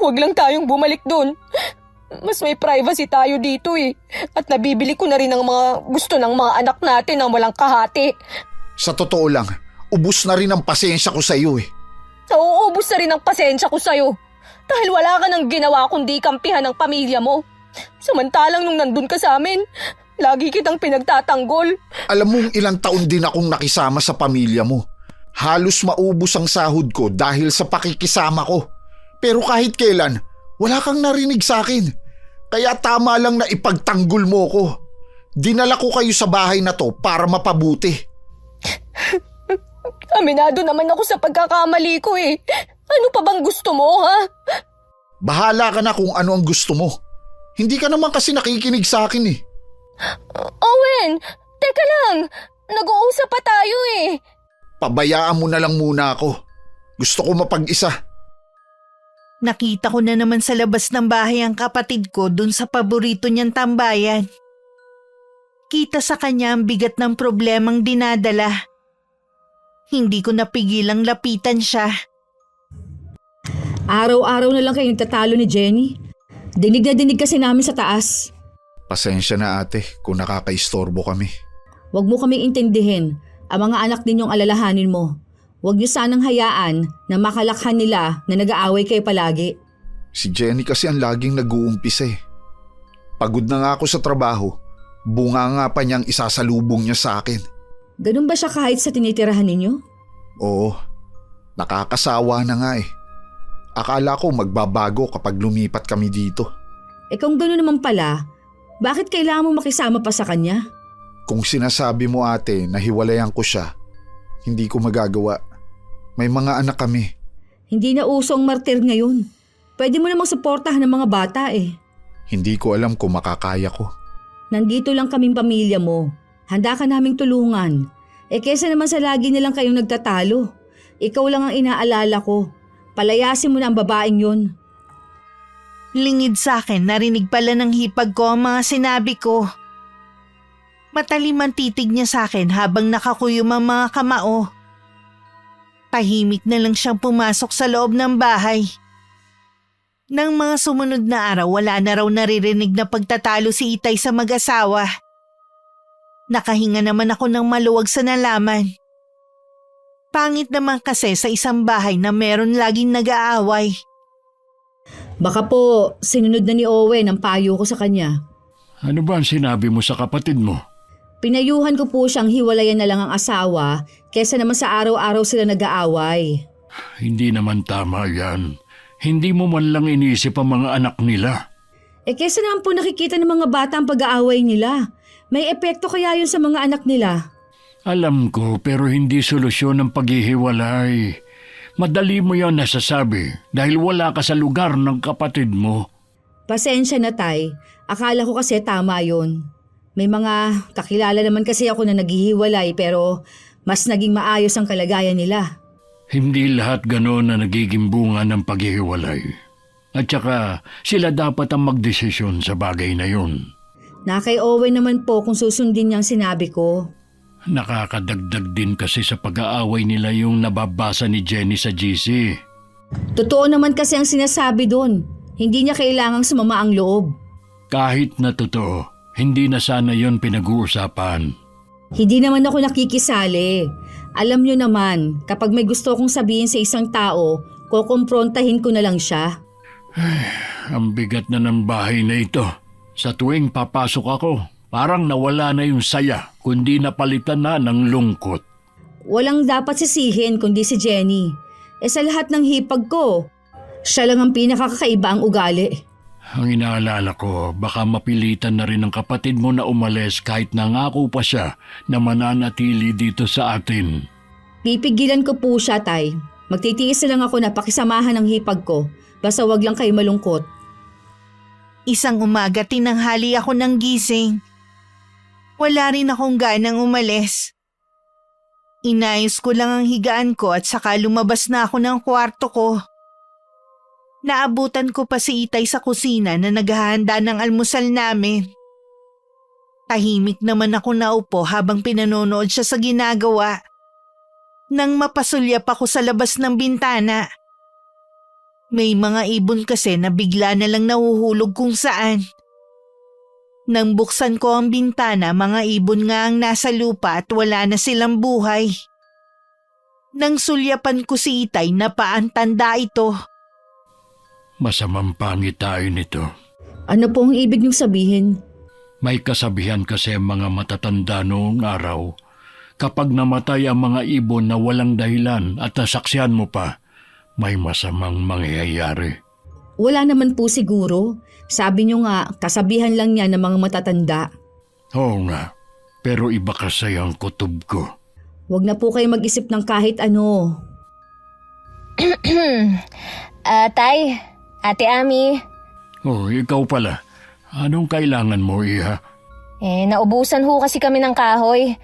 Huwag lang tayong bumalik dun. Mas may privacy tayo dito eh. At nabibili ko na rin ang mga gusto ng mga anak natin ng walang kahati. Sa totoo lang, ubus na rin ang pasensya ko sa iyo eh. Nauubos na rin ang pasensya ko sa'yo. Dahil wala ka nang ginawa kundi kampihan ng pamilya mo. Samantalang nung nandun ka sa amin, lagi kitang pinagtatanggol. Alam mong ilang taon din akong nakisama sa pamilya mo. Halos maubos ang sahod ko dahil sa pakikisama ko. Pero kahit kailan, wala kang narinig sa akin. Kaya tama lang na ipagtanggol mo ko. Dinala ko kayo sa bahay na to para mapabuti. Aminado naman ako sa pagkakamali ko eh. Ano pa bang gusto mo, ha? Bahala ka na kung ano ang gusto mo. Hindi ka naman kasi nakikinig sa akin eh. Owen, teka lang. Nag-uusap pa tayo eh. Pabayaan mo na lang muna ako. Gusto ko mapag-isa. Nakita ko na naman sa labas ng bahay ang kapatid ko dun sa paborito niyang tambayan. Kita sa kanya ang bigat ng problemang dinadala. Hindi ko napigilang lapitan siya. Araw-araw na lang kayo nagtatalo ni Jenny. Dinig na dinig kasi namin sa taas. Pasensya na ate kung nakakaistorbo kami. Huwag mo kaming intindihin. Ang mga anak ninyong alalahanin mo. Huwag niyo sanang hayaan na makalakhan nila na nag-aaway kayo palagi. Si Jenny kasi ang laging nag-uumpisa eh. Pagod na nga ako sa trabaho. Bunga nga pa niyang isasalubong niya sa akin. Ganun ba siya kahit sa tinitirahan ninyo? Oo, nakakasawa na nga eh. Akala ko magbabago kapag lumipat kami dito. Kung gano'n naman pala, bakit kailangan mo makisama pa sa kanya? Kung sinasabi mo ate na hiwalayan ko siya, hindi ko magagawa. May mga anak kami. Hindi na uso ang martir ngayon. Pwede mo namang suportahan ng mga bata eh. Hindi ko alam kung makakaya ko. Nandito lang kaming pamilya mo. Handa ka naming tulungan. Kesa naman sa lagi nilang kayong nagtatalo. Ikaw lang ang inaalala ko. Palayasin mo na ang babaeng yun. Lingid sa akin, narinig pala ng hipag ko ang mga sinabi ko. Matalim ang titig niya sa akin habang nakakuyom ang mga kamao. Tahimik na lang siyang pumasok sa loob ng bahay. Nang mga sumunod na araw, wala na raw naririnig na pagtatalo si Itay sa mag-asawa. Nakahinga naman ako ng maluwag sa nalaman. Pangit naman kasi sa isang bahay na meron laging nag-aaway. Baka po sinunod na ni Owen ang payo ko sa kanya. Ano ba ang sinabi mo sa kapatid mo? Pinayuhan ko po siyang hiwalayan na lang ang asawa kesa naman sa araw-araw sila nag-aaway. Hindi naman tama yan. Hindi mo man lang iniisip ang mga anak nila. Kesa naman po nakikita ng mga bata ang pag-aaway nila. May epekto kaya yun sa mga anak nila? Alam ko pero hindi solusyon ang paghihiwalay. Madali mo yan nasasabi dahil wala ka sa lugar ng kapatid mo. Pasensya na tay. Akala ko kasi tama yun. May mga kakilala naman kasi ako na naghihiwalay pero mas naging maayos ang kalagayan nila. Hindi lahat gano'n na nagiging bunga ng paghihiwalay. At saka sila dapat ang magdesisyon sa bagay na yun. Na kay Owen naman po kung susundin niyang sinabi ko. Nakakadagdag din kasi sa pag-aaway nila yung nababasa ni Jenny sa GC. Totoo naman kasi ang sinasabi doon. Hindi niya kailangang sumama ang loob. Kahit na totoo, hindi na sana yon pinag-uusapan. Hindi naman ako nakikisali. Alam niyo naman, kapag may gusto kong sabihin sa isang tao, kukumprontahin ko na lang siya. Ang bigat na ng bahay na ito. Sa tuwing papasok ako, parang nawala na yung saya, kundi napalitan na ng lungkot. Walang dapat sisihin kundi si Jenny. Sa lahat ng hipag ko, siya lang ang pinakakaiba ang ugali. Ang inaalala ko, baka mapilitan na rin ng kapatid mo na umalis kahit nangako pa siya na mananatili dito sa atin. Pipigilan ko po siya, tay. Magtitiis na lang ako na pakisamahan ng hipag ko. Basta wag lang kayo malungkot. Isang umaga tinanghali ako ng gising. Wala rin akong ganang umalis. Inayos ko lang ang higaan ko at saka lumabas na ako ng kwarto ko. Naabutan ko pa si Itay sa kusina na naghahanda ng almusal namin. Tahimik naman ako naupo habang pinanonood siya sa ginagawa. Nang mapasulyap ako sa labas ng bintana. May mga ibon kasi na bigla na lang nahuhulog kung saan. Nang buksan ko ang bintana, mga ibon nga ang nasa lupa at wala na silang buhay. Nang sulyapan ko si Itay, napaantanda ito. Masamang pangitain ito. Ano po ang ibig niyong sabihin? May kasabihan kasi ang mga matatanda noong araw. Kapag namatay ang mga ibon na walang dahilan at nasaksihan mo pa, may masamang mangyayari. Wala naman po siguro. Sabi niyo nga, kasabihan lang niya ng mga matatanda. Oo nga, pero iba kasi ang kutob ko. Huwag na po kayo mag-isip ng kahit ano. Tay, Ate Ami. Oh, ikaw pala. Anong kailangan mo, Iha? Naubusan ho kasi kami ng kahoy.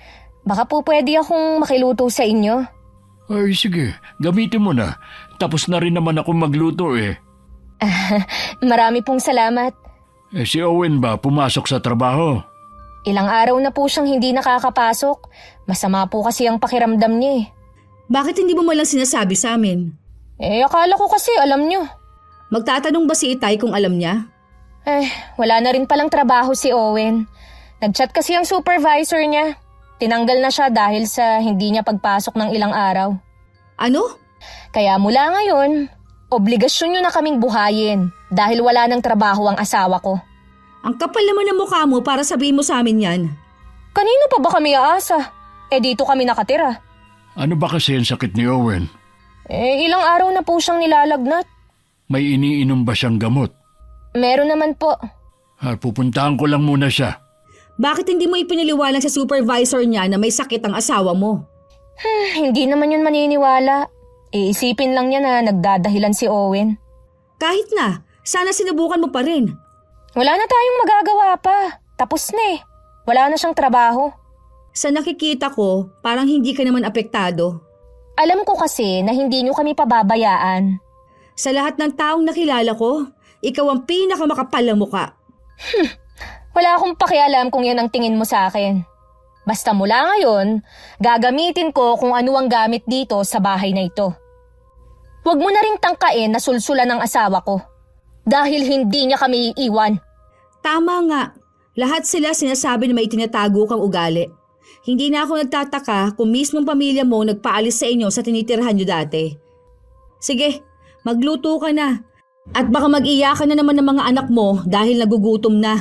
Baka po pwede akong makiluto sa inyo. Ay, sige. Gamitin mo na. Tapos na rin naman ako magluto eh. Marami pong salamat. Si Owen ba pumasok sa trabaho? Ilang araw na po siyang hindi nakakapasok. Masama po kasi ang pakiramdam niya eh. Bakit hindi mo malang sinasabi sa amin? Akala ko kasi alam niyo. Magtatanong ba si Itay kung alam niya? Wala na rin palang trabaho si Owen. Nag-chat kasi ang supervisor niya. Tinanggal na siya dahil sa hindi niya pagpasok ng ilang araw. Ano? Kaya mula ngayon, obligasyon niyo na kaming buhayin dahil wala nang trabaho ang asawa ko. Ang kapal naman ng mukha mo para sabihin mo sa amin yan. Kanino pa ba kami aasa? Dito kami nakatira. Ano ba kasi ang sakit ni Owen? Ilang araw na po siyang nilalagnat. May iniinom ba siyang gamot? Meron naman po. Pupuntahan ko lang muna siya. Bakit hindi mo ipinaliwanag sa supervisor niya na may sakit ang asawa mo? Hindi naman yun maniniwala. Iisipin lang niya na nagdadahilan si Owen. Kahit na, sana sinubukan mo pa rin. Wala na tayong magagawa pa. Tapos na eh. Wala na siyang trabaho. Sa nakikita ko, parang hindi ka naman apektado. Alam ko kasi na hindi niyo kami pababayaan. Sa lahat ng taong nakilala ko, ikaw ang pinakamakapal na muka. Wala akong pakialam kung yan ang tingin mo sa akin. Basta mula ngayon, gagamitin ko kung ano ang gamit dito sa bahay na ito. Huwag mo na ring tangkain na sulsulan ng asawa ko. Dahil hindi niya kami iiwan. Tama nga, lahat sila sinasabi na may tinatago kang ugali. Hindi na ako nagtataka kung mismong pamilya mo nagpaalis sa inyo sa tinitirhan nyo dati. Sige, magluto ka na. At baka mag-iyakan na naman ng mga anak mo dahil nagugutom na.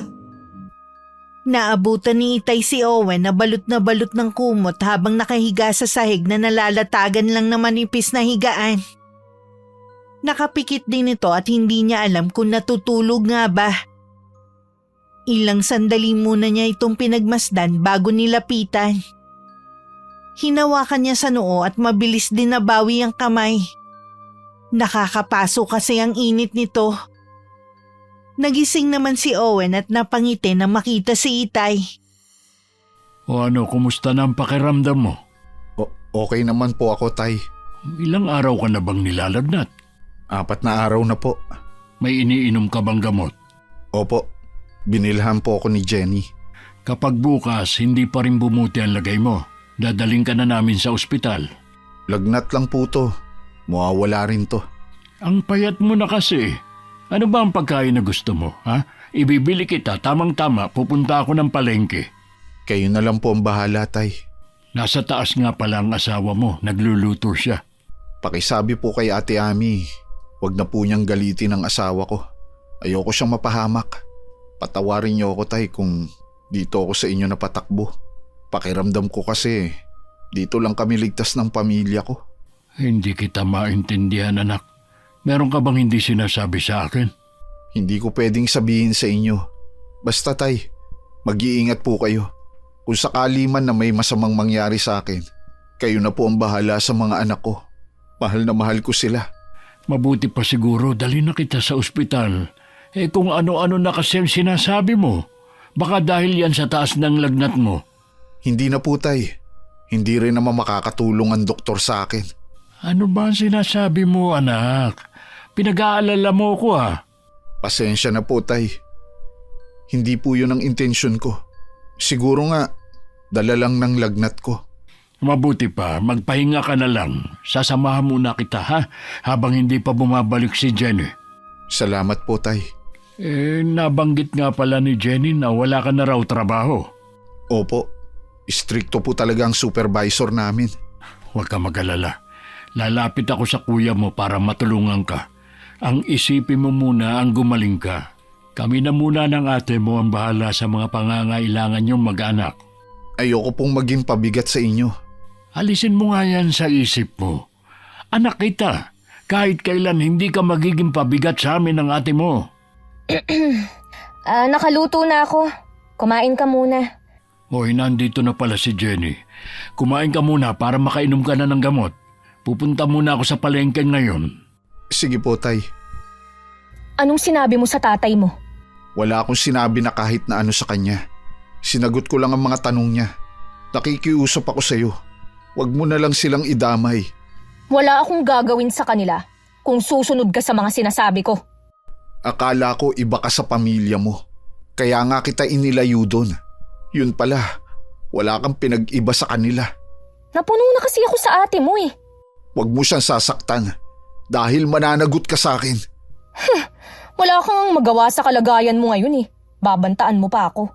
Naabutan ni Itay si Owen na balot ng kumot habang nakahiga sa sahig na nalalatagan lang na manipis na higaan. Nakapikit din ito at hindi niya alam kung natutulog nga ba. Ilang sandali muna niya itong pinagmasdan bago nilapitan. Hinawakan niya sa noo at mabilis din nabawi ang kamay. Nakakapaso kasi ang init nito. Nagising naman si Owen at napangiti na makita si Itay. O ano, kumusta na ang pakiramdam mo? Okay naman po ako, Tay. Ilang araw ka na bang nilalagnat? 4 na araw na po. May iniinom ka bang gamot? Opo, binilhan po ako ni Jenny. Kapag bukas hindi pa rin bumuti ang lagay mo, dadaling ka na namin sa ospital. Lagnat lang po to. Mawawala rin to. Ang payat mo na kasi. Ano ba ang pagkain na gusto mo, ha? Ibibili kita, tamang-tama, pupunta ako ng palengke. Kayo na lang po ang bahala, Tay. Nasa taas nga pala ang asawa mo, nagluluto siya. Pakisabi po kay Ate Ami, wag na po niyang galitin ang asawa ko. Ayoko siyang mapahamak. Patawarin niyo ako, Tay, kung dito ako sa inyo napatakbo. Pakiramdam ko kasi, dito lang kami ligtas ng pamilya ko. Hindi kita maintindihan, anak. Meron ka bang hindi sinasabi sa akin? Hindi ko pwedeng sabihin sa inyo. Basta, Tay, mag-iingat po kayo. Kung sakali man na may masamang mangyari sa akin, kayo na po ang bahala sa mga anak ko. Mahal na mahal ko sila. Mabuti pa siguro dali na kita sa ospital. Kung ano-ano na kasi ang sinasabi mo. Baka dahil yan sa taas ng lagnat mo. Hindi na po, Tay. Hindi rin naman makakatulong ang doktor sa akin. Ano ba ang sinasabi mo, anak? Pinag-aalala mo ko, ha? Pasensya na po, Tay. Hindi po yun ang intensyon ko. Siguro nga, dala lang ng lagnat ko. Mabuti pa, magpahinga ka na lang. Sasamahan muna kita, ha? Habang hindi pa bumabalik si Jenny. Salamat po, Tay. Nabanggit nga pala ni Jenny na wala ka na raw trabaho. Opo, stricto po talaga ang supervisor namin. Huwag ka mag-alala. Lalapit ako sa kuya mo para matulungan ka. Ang isipin mo muna ang gumaling ka. Kami na muna ng ate mo ang bahala sa mga pangangailangan niyong mag-anak. Ayoko pong maging pabigat sa inyo. Alisin mo nga yan sa isip mo. Anak kita, kahit kailan hindi ka magiging pabigat sa amin ng ate mo. Nakaluto na ako. Kumain ka muna. Hoy, nandito na pala si Jenny. Kumain ka muna para makainom ka na ng gamot. Pupunta muna ako sa palengke ngayon. Sige po, Tay. Anong sinabi mo sa tatay mo? Wala akong sinabi na kahit na ano sa kanya. Sinagot ko lang ang mga tanong niya. Nakikiusap ako sa iyo. Huwag mo na lang silang idamay. Wala akong gagawin sa kanila kung susunod ka sa mga sinasabi ko. Akala ko iba ka sa pamilya mo. Kaya nga kita inilayo doon. Yun pala, wala kang pinag-iba sa kanila. Napuno na kasi ako sa ate mo eh. Huwag mo siyang sasaktan dahil mananagot ka sa akin. Wala kang magawa sa kalagayan mo ngayon eh. Babantaan mo pa ako.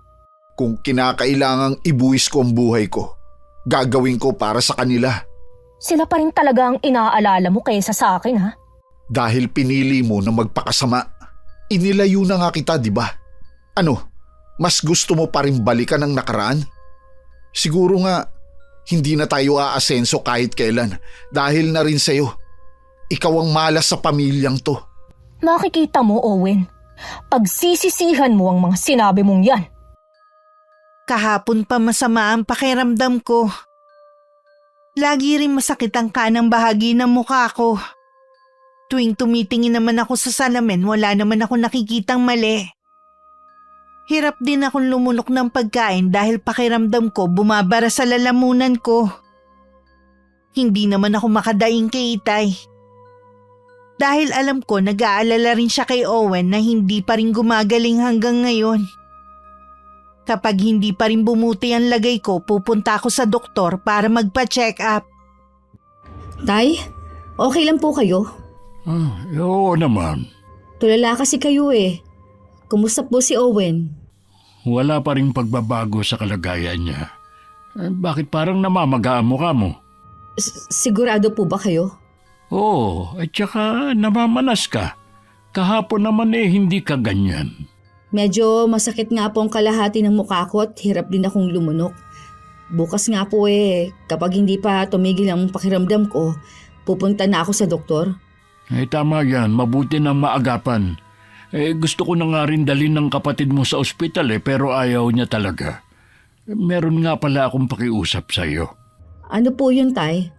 Kung kinakailangang ibuwis ko ang buhay ko, gagawin ko para sa kanila. Sila pa rin talaga ang inaalala mo kaysa sa akin ha? Dahil pinili mo na magpakasama, inilayo na nga kita, di ba? Ano, mas gusto mo pa rin balikan ang nakaraan? Siguro nga, hindi na tayo aasenso kahit kailan dahil na rin sa'yo. Ikaw ang malas sa pamilyang to. Makikita mo, Owen. Pagsisisihan mo ang mga sinabi mong yan. Kahapon pa masama ang pakiramdam ko. Lagi rin masakit ang kanang bahagi ng mukha ko. Tuwing tumitingin naman ako sa salamin, wala naman ako nakikitang mali. Hirap din akong lumunok ng pagkain dahil pakiramdam ko bumabara sa lalamunan ko. Hindi naman ako makadaing kay Itay. Dahil alam ko nag-aalala rin siya kay Owen na hindi pa rin gumagaling hanggang ngayon. Kapag hindi pa rin bumuti ang lagay ko, pupunta ako sa doktor para magpa-check up. Tay, okay lang po kayo? Oo naman. Tulala kasi kayo eh. Kumusta po si Owen? Wala pa rin pagbabago sa kalagayan niya. Bakit parang namamaga ang mukha mo? Sigurado po ba kayo? Oo, at saka namamanas ka. Kahapon naman hindi ka ganyan. Medyo masakit nga po ang kalahati ng mukha ko at hirap din akong lumunok. Bukas nga po kapag hindi pa tumigil ang pakiramdam ko, pupunta na ako sa doktor. Tama yan, mabuti nang maagapan. Gusto ko na nga rin dalhin ng kapatid mo sa ospital pero ayaw niya talaga. Meron nga pala akong pakiusap sa iyo. Ano po yun, Tay?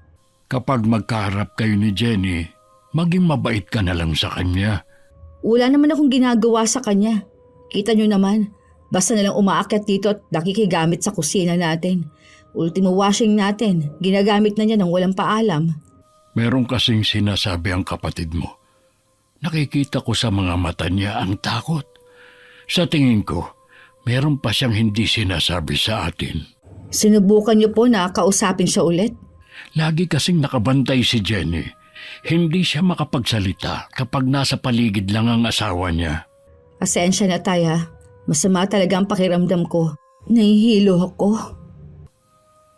Kapag magkaharap kayo ni Jenny, maging mabait ka na lang sa kanya. Wala naman akong ginagawa sa kanya. Kita nyo naman, basta nalang umaakyat dito at nakikigamit sa kusina natin. Ultimo washing natin, ginagamit na niya nang walang paalam. Meron kasing sinasabi ang kapatid mo. Nakikita ko sa mga mata niya ang takot. Sa tingin ko, meron pa siyang hindi sinasabi sa atin. Sinubukan niyo po na kausapin siya ulit? Lagi kasing nakabantay si Jenny. Hindi siya makapagsalita kapag nasa paligid lang ang asawa niya. Pasensya na, Tay ha. Masama talaga ang pakiramdam ko. Nahihilo ako.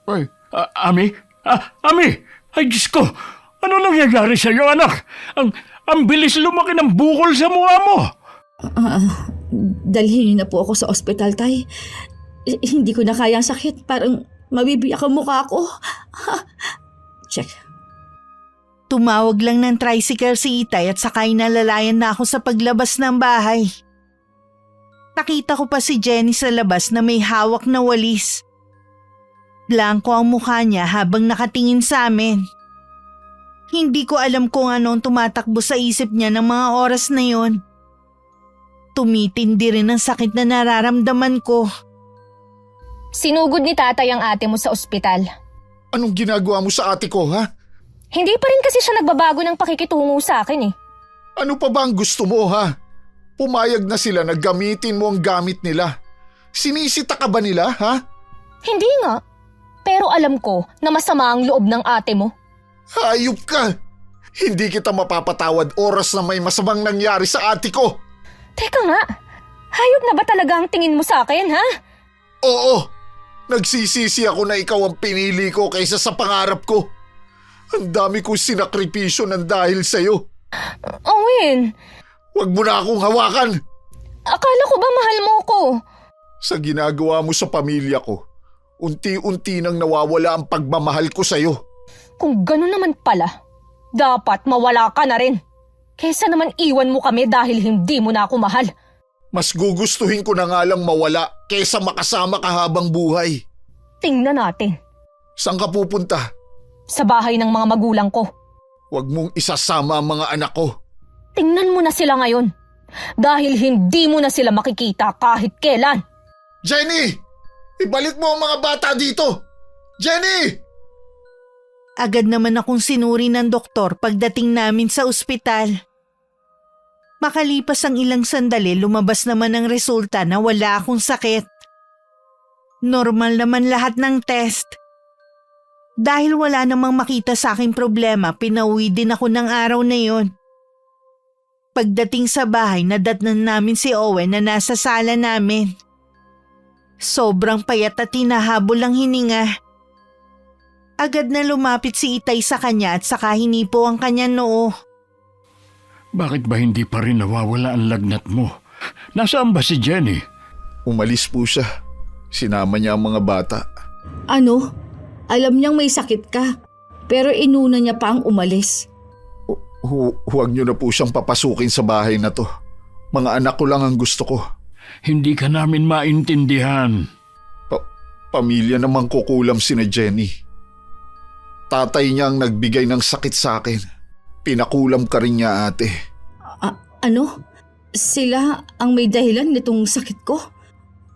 Ay, Ami? Ami! Ay, Diyos ko! Ano nangyayari sa'yo, anak? Ang bilis lumaki ng bukol sa mukha mo! Dalhin niyo na po ako sa ospital, Tay. Hindi ko na kaya ang sakit. Parang mabibiyak ang mukha ko. Check. Tumawag lang ng tricycle si Itay at sakay na lalayan na ako sa paglabas ng bahay. Nakita ko pa si Jenny sa labas na may hawak na walis. Blanko ang mukha niya habang nakatingin sa amin. Hindi ko alam kung ano ang tumatakbo sa isip niya ng mga oras na yon. Tumitindi rin ang sakit na nararamdaman ko. Sinugod ni tatay ang ate mo sa ospital. Anong ginagawa mo sa ate ko, ha? Hindi pa rin kasi siya nagbabago ng pakikitungo sa akin eh. Ano pa ba ang gusto mo, ha? Pumayag na sila na gamitin mo ang gamit nila. Sinisita ka ba nila, ha? Hindi nga. Pero alam ko na masama ang loob ng ate mo. Hayop ka! Hindi kita mapapatawad oras na may masamang nangyari sa ate ko. Teka nga, hayop na ba talaga ang tingin mo sa akin, ha? Oo, nagsisisi ako na ikaw ang pinili ko kaysa sa pangarap ko. Ang dami kong sinakripisyo ng dahil sa'yo. Owen, Huwag mo na akong hawakan. akala ko ba mahal mo ko? Sa ginagawa mo sa pamilya ko, unti-unti nang nawawala ang pagmamahal ko sa'yo. Kung gano'n naman pala, dapat mawala ka na rin. Kesa naman iwan mo kami dahil hindi mo na ako mahal. Mas gugustuhin ko na nga lang mawala kaysa makasama ka habang buhay. Tingnan natin. Saan ka pupunta? Sa bahay ng mga magulang ko. Huwag mong isasama ang mga anak ko. Tingnan mo na sila ngayon. Dahil hindi mo na sila makikita kahit kailan. Jenny! Ibalik mo ang mga bata dito! Jenny! Agad naman akong sinuri ng doktor pagdating namin sa ospital. Makalipas ang ilang sandali, lumabas naman ang resulta na wala akong sakit. Normal naman lahat ng test. Dahil wala namang makita sa aking problema, pinauwi din ako ng araw na yon. Pagdating sa bahay, nadatnan namin si Owen na nasa sala namin. Sobrang payat at hinahabol ang hininga. Agad na lumapit si Itay sa kanya at saka hinipo ang kanyang noo. Bakit ba hindi pa rin nawawala ang lagnat mo? Nasaan ba si Jenny? Umalis po siya. Sinama niya ang mga bata. Ano? Alam niyang may sakit ka, pero inuna niya pa ang umalis. Huwag niyo na po siyang papasukin sa bahay na to. Mga anak ko lang ang gusto ko. Hindi ka namin maintindihan. Pamilya namang kukulam sina Jenny. Tatay niya ang nagbigay ng sakit sa akin. Pinakulam ka rin niya, ate. Ano? Sila ang may dahilan nitong sakit ko?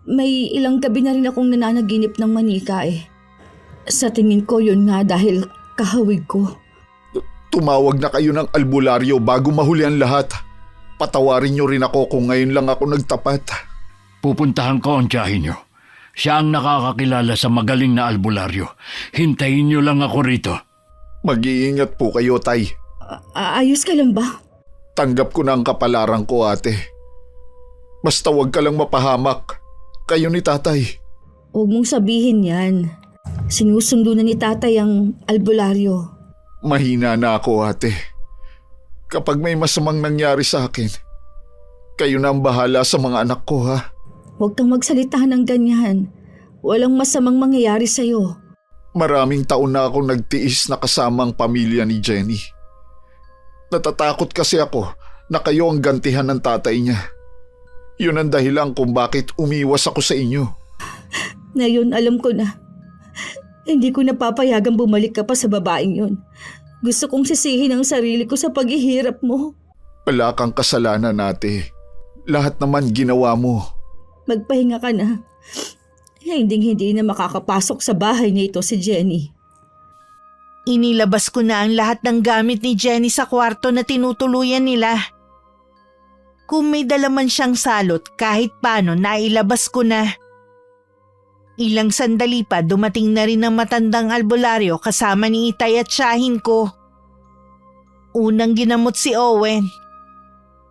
May ilang gabi na rin akong nananaginip ng manika eh. Sa tingin ko yun nga dahil kahawig ko. Tumawag na kayo ng albularyo bago mahuli ang lahat. Patawarin niyo rin ako kung ngayon lang ako nagtapat. Pupuntahan ko ang tiyahin niyo. Siya ang nakakakilala sa magaling na albularyo. Hintayin niyo lang ako rito. Mag-iingat po kayo, Tay. Ayos ka lang ba? Tanggap ko na ang kapalaran ko, ate. Basta wag ka lang mapahamak. Kayo ni tatay. Huwag mong sabihin yan. Sinusundo na ni tatay ang albularyo. Mahina na ako, ate. Kapag may masamang nangyari sa akin, kayo na ang bahala sa mga anak ko, ha? Huwag kang magsalita ng ganyan. Walang masamang mangyayari sa'yo. Maraming taon na akong nagtiis na kasama ang pamilya ni Jenny. Natatakot kasi ako na kayo ang gantihan ng tatay niya. Yun ang dahilan kung bakit umiwas ako sa inyo. Ngayon alam ko na. Hindi ko napapayagang bumalik ka pa sa babaeng yun. Gusto kong sisihin ang sarili ko sa paghihirap mo. Wala kang kasalanan, ate. Lahat naman ginawa mo. Magpahinga ka na. Hindi na makakapasok sa bahay nito si Jenny. Inilabas ko na ang lahat ng gamit ni Jenny sa kwarto na tinutuluyan nila. Kung may dala man siyang salot, kahit paano nailabas ko na. Ilang sandali pa dumating na rin ang matandang albularyo kasama ni Itay at tiyahin ko. Unang ginamot si Owen.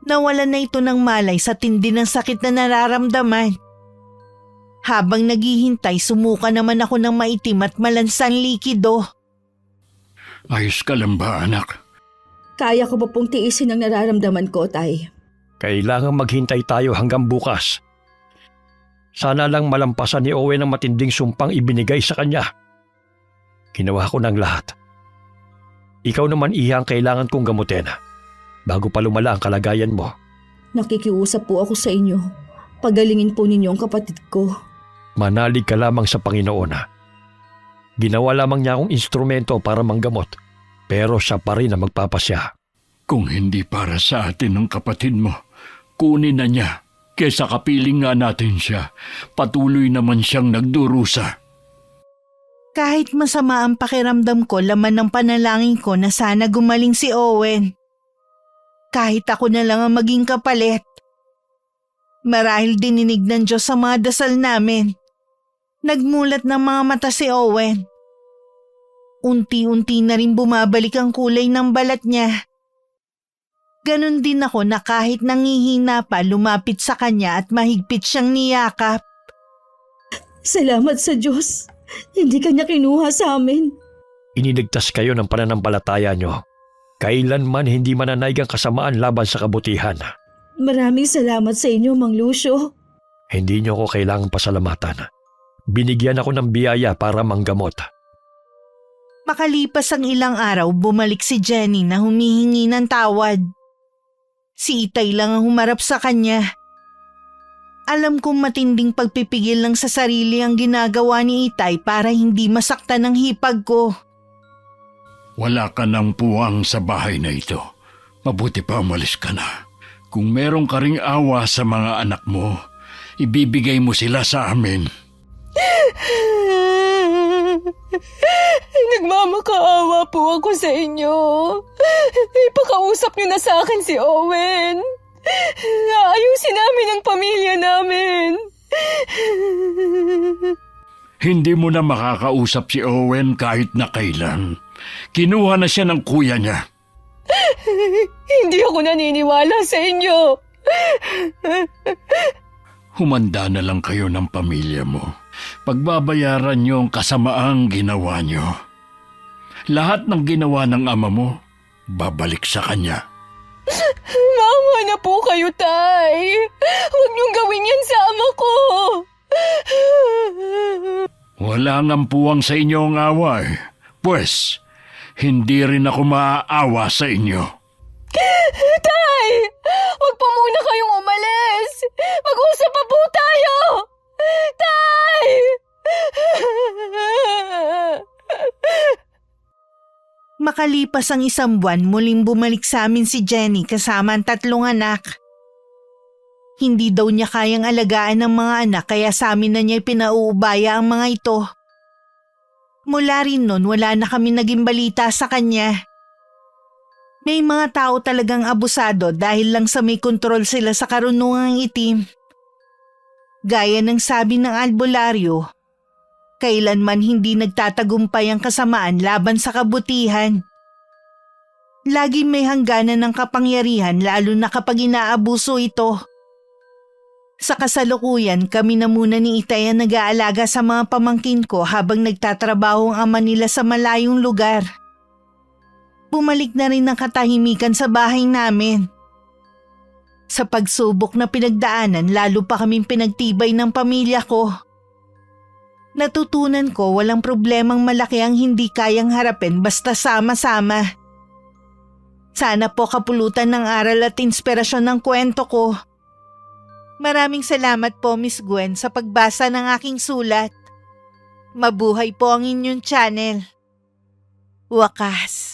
Nawalan na ito ng malay sa tindi ng sakit na nararamdaman. Habang naghihintay, sumuka naman ako ng maitim at malansang likido. Ayos ka lang ba, anak? Kaya ko pa pong tiisin ang nararamdaman ko, Tay. Kailangang maghintay tayo hanggang bukas. Sana lang malampasan ni Owen ang matinding sumpang ibinigay sa kanya. Ginawa ko ng lahat. Ikaw naman, Iha, ang kailangan kong gamutin bago pa lumala ang kalagayan mo. Nakikiusap po ako sa inyo. Pagalingin po ninyo ang kapatid ko. Manalig ka lamang sa Panginoon. Ginawa lamang niya akong instrumento para manggamot, pero siya pa rin ang magpapasya. Kung hindi para sa atin ng kapatid mo, kunin na niya. Kesa kapiling nga natin siya, patuloy naman siyang nagdurusa. Kahit masama ang pakiramdam ko, laman ng panalangin ko na sana gumaling si Owen. Kahit ako na lang ang maging kapalit. Marahil dininig ng Diyos sa mga dasal namin. Nagmulat ng mga mata si Owen. Unti-unti na rin bumabalik ang kulay ng balat niya. Ganon din ako na kahit nangihina pa, lumapit sa kanya at mahigpit siyang niyakap. Salamat sa Diyos. Hindi kanya kinuha sa amin. Iniligtas kayo ng pananampalataya nyo. Kailanman hindi mananaig ang kasamaan laban sa kabutihan. Maraming salamat sa inyo, Mang Lucio. Hindi nyo ko kailangang pasalamatan. Binigyan ako ng biyaya para manggamot. Makalipas ang ilang araw, bumalik si Jenny na humihingi ng tawad. Si Itay lang ang humarap sa kanya. Alam kong matinding pagpipigil lang sa sarili ang ginagawa ni Itay para hindi masaktan ang hipag ko. Wala ka ng puwang sa bahay na ito. Mabuti pa umalis ka na. Kung meron ka ring awa sa mga anak mo, ibibigay mo sila sa amin. Nagmamakaawa po ako sa inyo. Ipakausap niyo na sa akin si Owen. Ayusin namin ang pamilya namin. Hindi mo na makakausap si Owen kahit na kailan. Kinuha na siya ng kuya niya. Hindi ako naniniwala sa inyo. Humanda na lang kayo ng pamilya mo. Pagbabayaran niyo ang kasamaang ginawa niyo. Lahat ng ginawa ng ama mo, babalik sa kanya. Maawa na po kayo, Tay. Huwag niyong gawin yan sa ama ko. Wala ngang puwang sa inyo ang awa eh. Pues, hindi rin ako maaawa sa inyo. Tay! Huwag pa muna kayong umalis. Mag-usap pa po tayo. Tay! Makalipas ang 1 buwan, muling bumalik sa amin si Jenny kasama ang 3 anak. Hindi daw niya kayang alagaan ng mga anak kaya sa amin na niya pinauubaya ang mga ito. Mula rin nun, wala na kami naging balita sa kanya. May mga tao talagang abusado dahil lang sa may kontrol sila sa karunungang itim. Gaya ng sabi ng albularyo, kailanman hindi nagtatagumpay ang kasamaan laban sa kabutihan. Laging may hangganan ng kapangyarihan lalo na kapag inaabuso ito. Sa kasalukuyan, kami na muna ni Itay ang nag-aalaga sa mga pamangkin ko habang nagtatrabaho ang ama nila sa malayong lugar. Bumalik na rin ang katahimikan sa bahay namin. Sa pagsubok na pinagdaanan, lalo pa kaming pinagtibay ng pamilya ko. Natutunan ko walang problemang malaki ang hindi kayang harapin basta sama-sama. Sana po kapulutan ng aral at inspirasyon ng kwento ko. Maraming salamat po Miss Gwen sa pagbasa ng aking sulat. Mabuhay po ang inyong channel. Wakas.